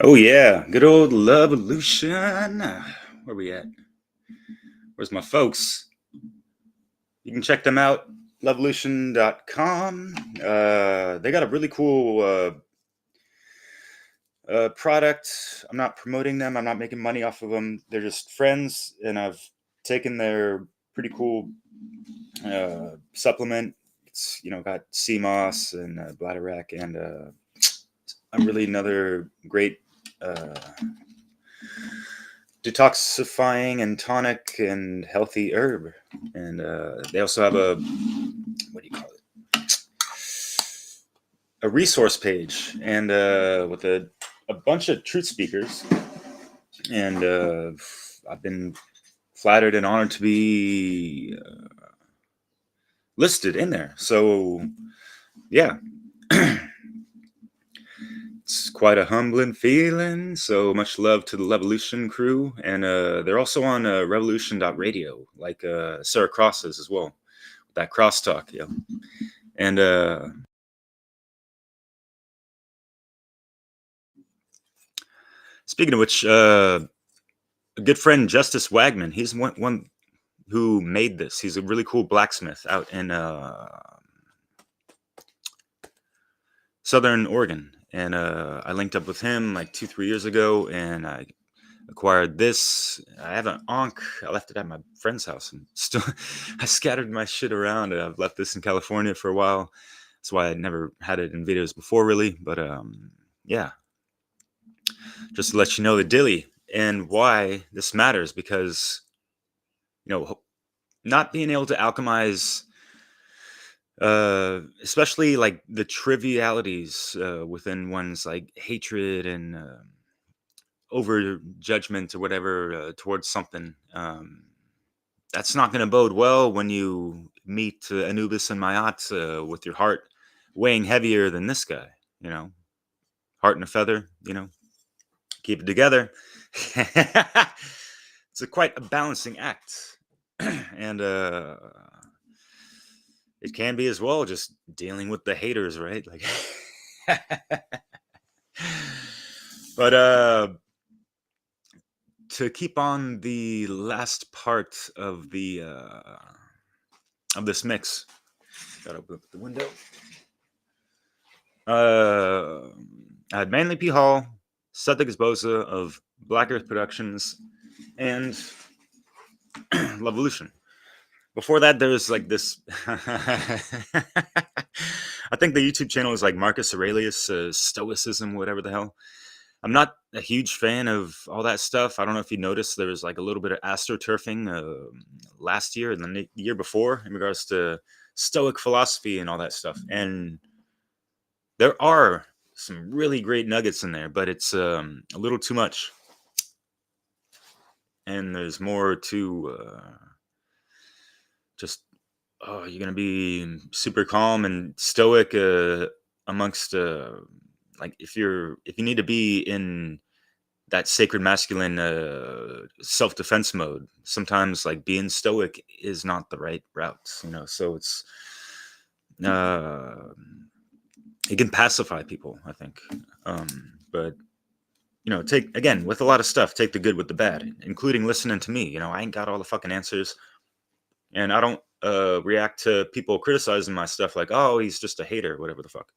Oh yeah, good old Lovevolution. Where we at? Where's my folks? You can check them out, lovevolution.com. They got a really cool product. I'm not promoting them. I'm not making money off of them. They're just friends, and I've taken their pretty cool supplement. It's got sea moss and bladderwrack and really another great detoxifying and tonic and healthy herb. And they also have a, what do you call it, a resource page, and with a bunch of truth speakers. And I've been flattered and honored to be listed in there. So yeah, it's quite a humbling feeling. So much love to the Levolution crew. And they're also on revolution.radio, like Sarah Cross is as well, that crosstalk. Yeah. And speaking of which, a good friend, Justice Wagman, he's one who made this. He's a really cool blacksmith out in Southern Oregon. And I linked up with him like 2-3 years ago, and I acquired this. I have an Ankh. I left it at my friend's house, and still I scattered my shit around. And I've left this in California for a while. That's why I never had it in videos before, really. But yeah, just to let you know the dilly and why this matters, because not being able to alchemize, especially like the trivialities within one's like hatred and over judgment or whatever towards something, that's not going to bode well when you meet Anubis and Mayat with your heart weighing heavier than this guy. Heart and a feather, keep it together. It's quite a balancing act. And it can be as well just dealing with the haters, right? Like but to keep on the last part of the of this mix, gotta open up the window. I had Manly P. Hall, Sethik Esposa of Black Earth Productions, and Levolution. Before that, there's like this. I think the YouTube channel is like Marcus Aurelius, Stoicism, whatever the hell. I'm not a huge fan of all that stuff. I don't know if you noticed, there was like a little bit of astroturfing last year and the year before in regards to Stoic philosophy and all that stuff. And there are some really great nuggets in there, but it's a little too much. And there's more to you're going to be super calm and stoic amongst like if you need to be in that sacred masculine self-defense mode, sometimes like being stoic is not the right route, so it's it can pacify people, I think, but take, again, with a lot of stuff, take the good with the bad, including listening to me. I ain't got all the fucking answers, and I don't react to people criticizing my stuff like, oh, he's just a hater, whatever the fuck.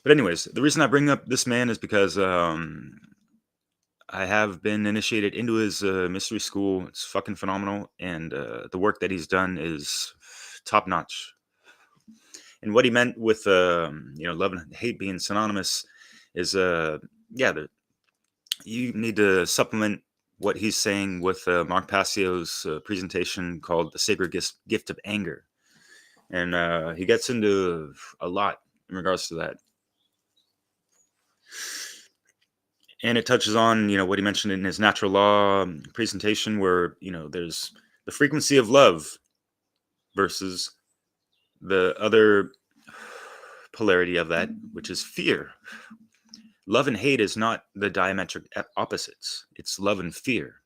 But anyways, the reason I bring up this man is because I have been initiated into his mystery school. It's fucking phenomenal, and the work that he's done is top notch. And what he meant with love and hate being synonymous is you need to supplement what he's saying with Mark Passio's presentation called The Sacred Gift of Anger. And he gets into a lot in regards to that. And it touches on, what he mentioned in his natural law presentation, where, there's the frequency of love versus the other polarity of that, which is fear. Love and hate is not the diametric opposites. It's love and fear.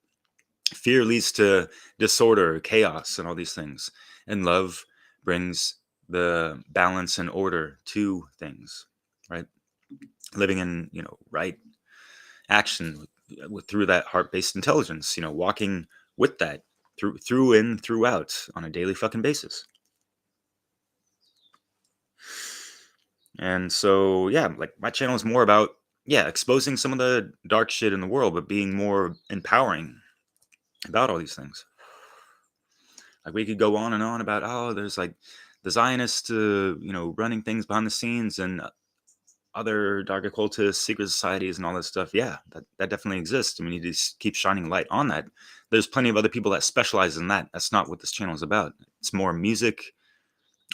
Fear leads to disorder, chaos, and all these things. And love brings the balance and order to things, right? Living in, right action through that heart-based intelligence, walking with that through and throughout on a daily fucking basis. And so, yeah, like my channel is more about, exposing some of the dark shit in the world, but being more empowering about all these things. Like we could go on and on about, oh, there's like the Zionists, running things behind the scenes and other dark occultist secret societies and all that stuff. Yeah, that definitely exists. And we need to keep shining light on that. There's plenty of other people that specialize in that. That's not what this channel is about. It's more music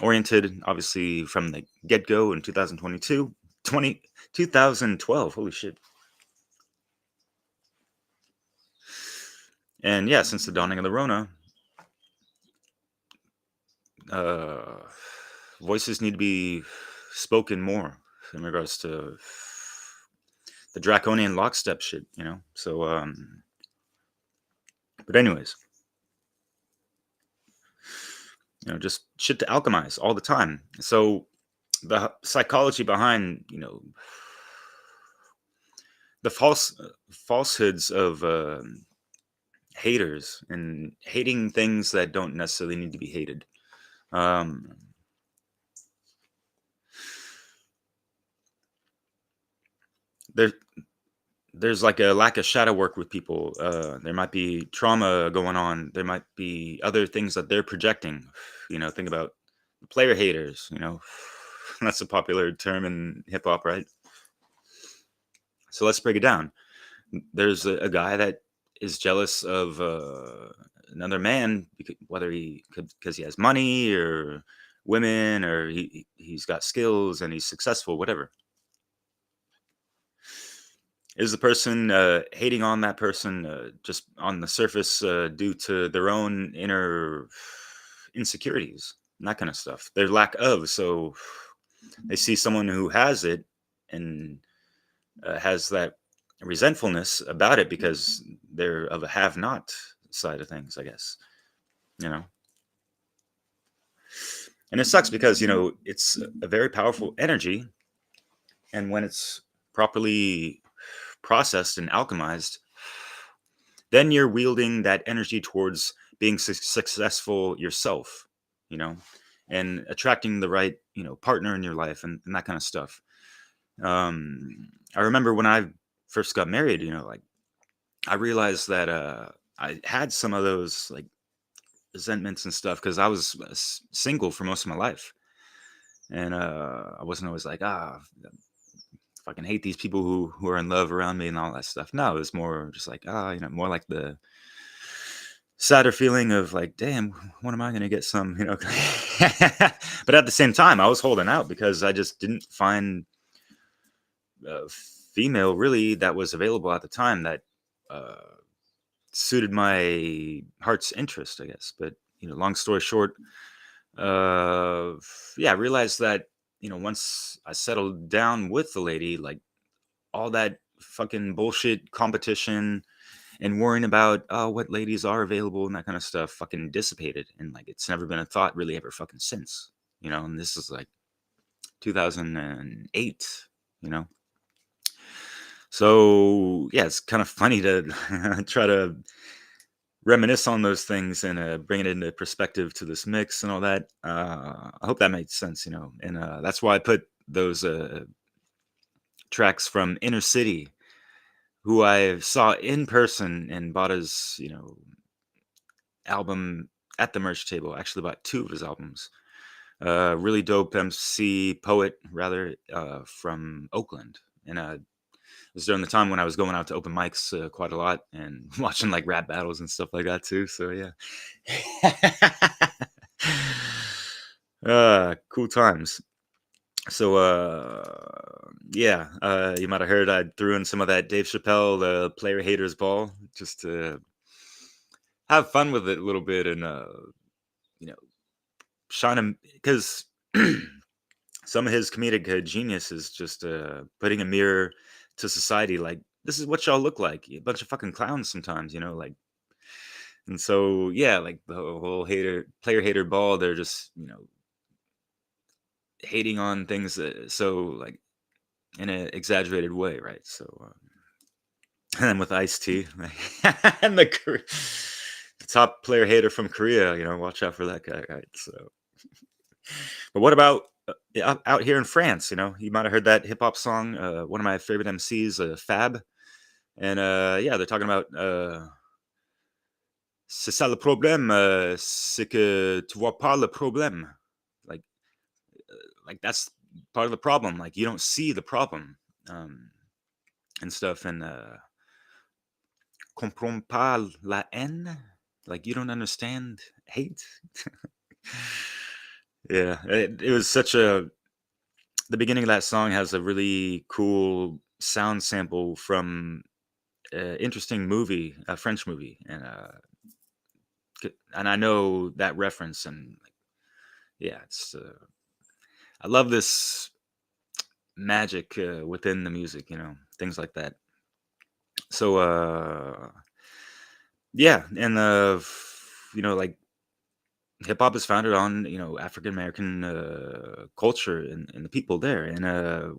oriented, obviously, from the get-go in 2012. Holy shit. And yeah, since the dawning of the Rona, voices need to be spoken more in regards to the draconian lockstep shit, So, but anyways, just shit to alchemize all the time. So the psychology behind, the falsehoods of haters and hating things that don't necessarily need to be hated. There's like a lack of shadow work with people. There might be trauma going on. There might be other things that they're projecting. Think about player haters. That's a popular term in hip hop, right? So let's break it down. There's a guy that is jealous of another man, whether because he has money or women, or he's got skills and he's successful, whatever. Is the person hating on that person just on the surface due to their own inner insecurities and that kind of stuff, their lack of? So they see someone who has it and has that resentfulness about it because they're of a have-not side of things, I guess. And it sucks because it's a very powerful energy, and when it's properly processed and alchemized, then you're wielding that energy towards being successful yourself, and attracting the right partner in your life and that kind of stuff. I remember when I first got married, I realized that I had some of those like resentments and stuff because I was single for most of my life, and I wasn't always like, fucking hate these people who are in love around me and all that stuff. No, it was more just like, more like the sadder feeling of like, damn, when am I going to get some, But at the same time, I was holding out because I just didn't find a female really that was available at the time that suited my heart's interest, I guess. But, long story short, I realized that, once I settled down with the lady, like all that fucking bullshit competition and worrying about what ladies are available and that kind of stuff fucking dissipated. And like, it's never been a thought really ever fucking since, and this is like 2008, So yeah, it's kind of funny to try to reminisce on those things and bring it into perspective to this mix and all that. I hope that made sense, and that's why I put those tracks from Inner City, who I saw in person and bought his, album at the merch table. Actually bought 2 of his albums. Really dope MC poet, rather, from Oakland. And it was during the time when I was going out to open mics quite a lot and watching like rap battles and stuff like that too. So yeah. Cool times. So you might have heard I threw in some of that Dave Chappelle, the Player Haters Ball, just to have fun with it a little bit and shine him, because some of his comedic genius is just putting a mirror to society, like, this is what y'all look like, a bunch of fucking clowns sometimes, like. And so yeah, like the whole player hater ball, they're just hating on things so like in an exaggerated way, right? So and then with Ice-T and the top player hater from Korea, watch out for that guy, right? So but what about out here in France? You might have heard that hip-hop song, one of my favorite MCs, Fab, and they're talking about c'est ça le problème, c'est que tu vois pas le problème. Like that's part of the problem. Like you don't see the problem, and stuff. And comprends pas la haine. Like you don't understand hate. Yeah, it was such a. The beginning of that song has a really cool sound sample from an interesting movie, a French movie, and I know that reference, and yeah, it's. I love this magic within the music, things like that. So yeah, and like hip hop is founded on African American culture and the people there, and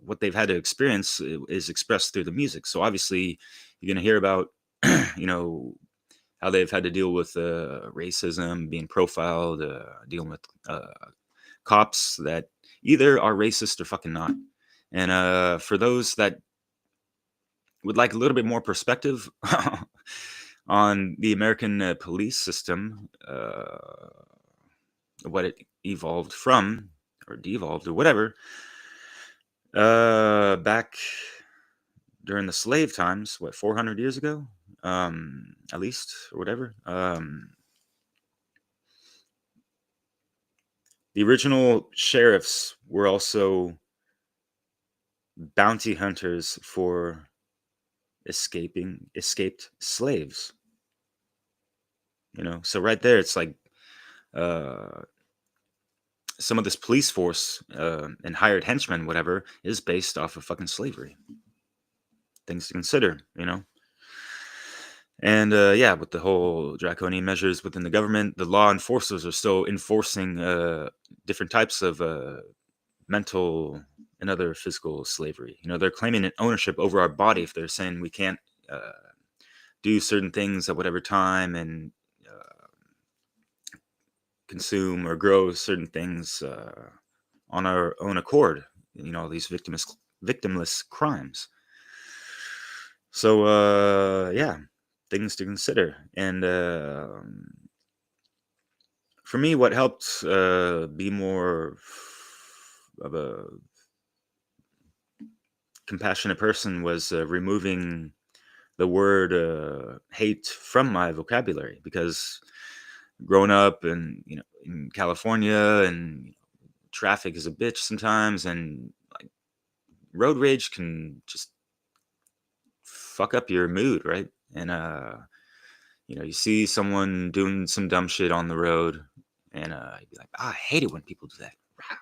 what they've had to experience is expressed through the music. So obviously, you're gonna hear about how they've had to deal with racism, being profiled, dealing with cops that either are racist or fucking not. And for those that would like a little bit more perspective on the American police system, what it evolved from or devolved or whatever, back during the slave times, 400 years ago, at least, or whatever. The original sheriffs were also bounty hunters for escaped slaves. So right there, it's like some of this police force and hired henchmen, whatever, is based off of fucking slavery. Things to consider, And yeah, with the whole draconian measures within the government, the law enforcers are still enforcing different types of mental and other physical slavery. They're claiming an ownership over our body if they're saying we can't do certain things at whatever time and consume or grow certain things on our own accord. These victimless crimes. So yeah, things to consider. And for me, what helped be more of a compassionate person was removing the word hate from my vocabulary, because growing up in California, and traffic is a bitch sometimes, and like road rage can just fuck up your mood, right? And you see someone doing some dumb shit on the road, and you'd be like, I hate it when people do that. Wow.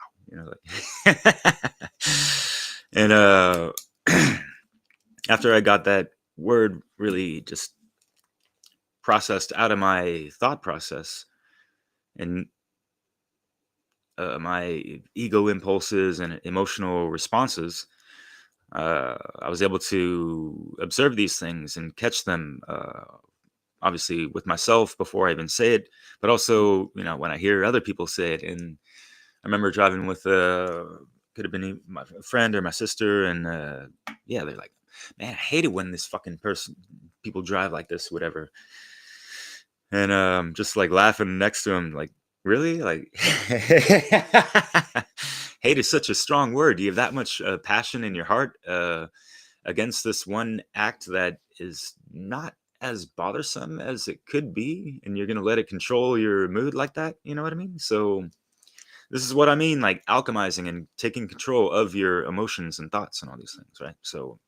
And after I got that word really just processed out of my thought process, and my ego impulses and emotional responses, I was able to observe these things and catch them, obviously with myself before I even say it, but also, when I hear other people say it. And I remember driving with, could have been my friend or my sister, and yeah, they're like, man, I hate it when this fucking people drive like this, whatever. And just like laughing next to them, like, really? Like, hate is such a strong word. Do you have that much passion in your heart against this one act that is not as bothersome as it could be, and you're going to let it control your mood like that? You know what I mean? So this is what I mean, like alchemizing and taking control of your emotions and thoughts and all these things, right? So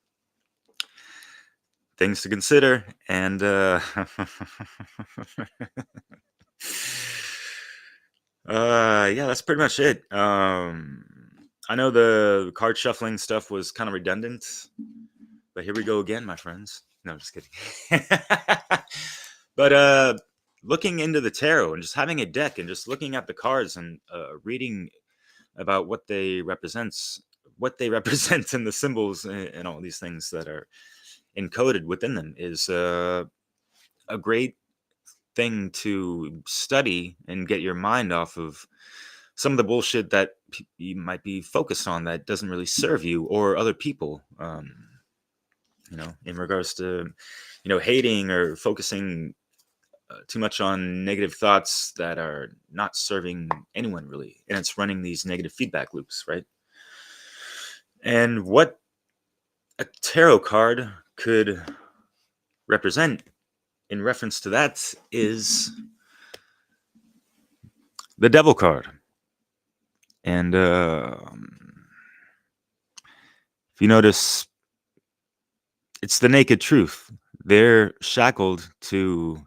things to consider. And yeah, that's pretty much it. I know the card shuffling stuff was kind of redundant, but here we go again, my friends. No, I'm just kidding. But looking into the tarot and just having a deck and just looking at the cards and reading about what they represent and the symbols and all these things that are encoded within them is a great thing to study and get your mind off of some of the bullshit that you might be focused on that doesn't really serve you or other people, in regards to hating or focusing too much on negative thoughts that are not serving anyone really, and it's running these negative feedback loops, right? And what a tarot card could represent in reference to that is the devil card. And if you notice, it's the naked truth. They're shackled to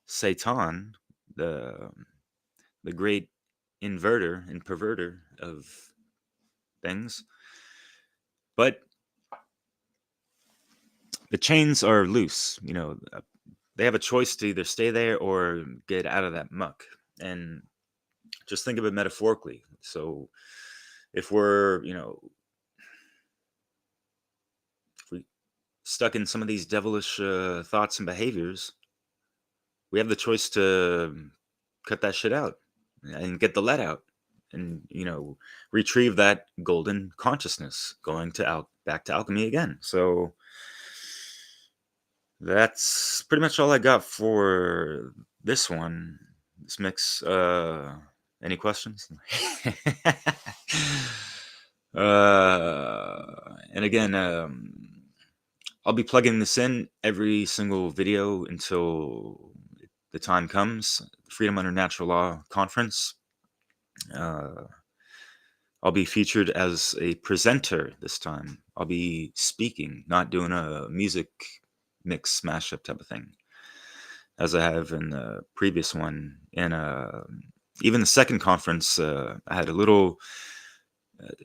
Satan, the great inverter and perverter of things. But the chains are loose. You know, they have a choice to either stay there or get out of that muck. And just think of it metaphorically. So if we're, if we stuck in some of these devilish thoughts and behaviors, we have the choice to cut that shit out and get the lead out and, retrieve that golden consciousness, going to back to alchemy again. So that's pretty much all I got for this one, this mix. Any questions? And again, I'll be plugging this in every single video until the time comes. Freedom Under Natural Law Conference. I'll be featured as a presenter this time. I'll be speaking, not doing a music mix mashup type of thing, as I have in the previous one. And even the second conference, I had a little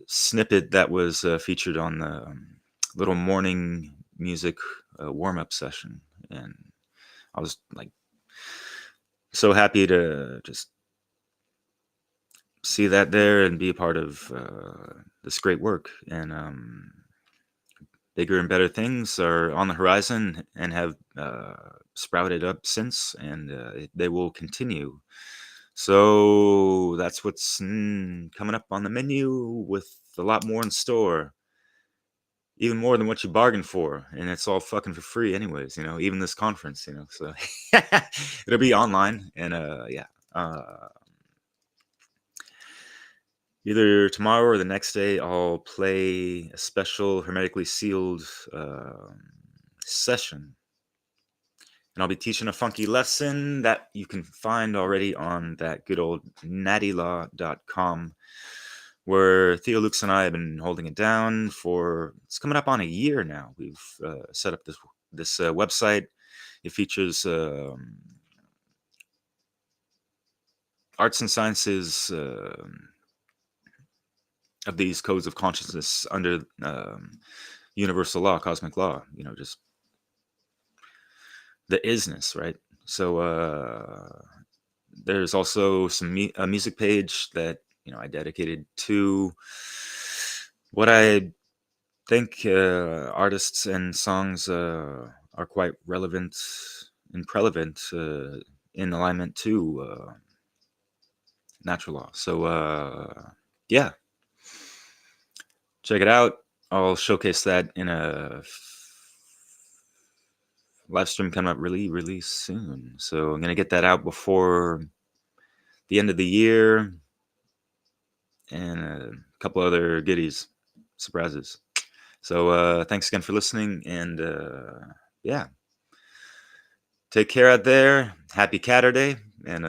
snippet that was featured on the little morning music warm-up session, and I was like so happy to just see that there and be a part of this great work. And bigger and better things are on the horizon and have sprouted up since, and they will continue. So that's what's coming up on the menu, with a lot more in store, even more than what you bargained for, and it's all fucking for free anyways, even this conference, so it'll be online. And either tomorrow or the next day, I'll play a special hermetically sealed session. And I'll be teaching a funky lesson that you can find already on that good old nattylaw.com, where Theo Lux and I have been holding it down for, it's coming up on a year now. We've set up this website. It features arts and sciences of these codes of consciousness under universal law, cosmic law, just the isness, right? So there's also a music page that I dedicated to what I think artists and songs are quite relevant and prevalent in alignment to natural law. So yeah, check it out. I'll showcase that in a live stream coming up really soon. So I'm gonna get that out before the end of the year, and a couple other goodies, surprises. So thanks again for listening, and yeah, take care out there. Happy Catterday, and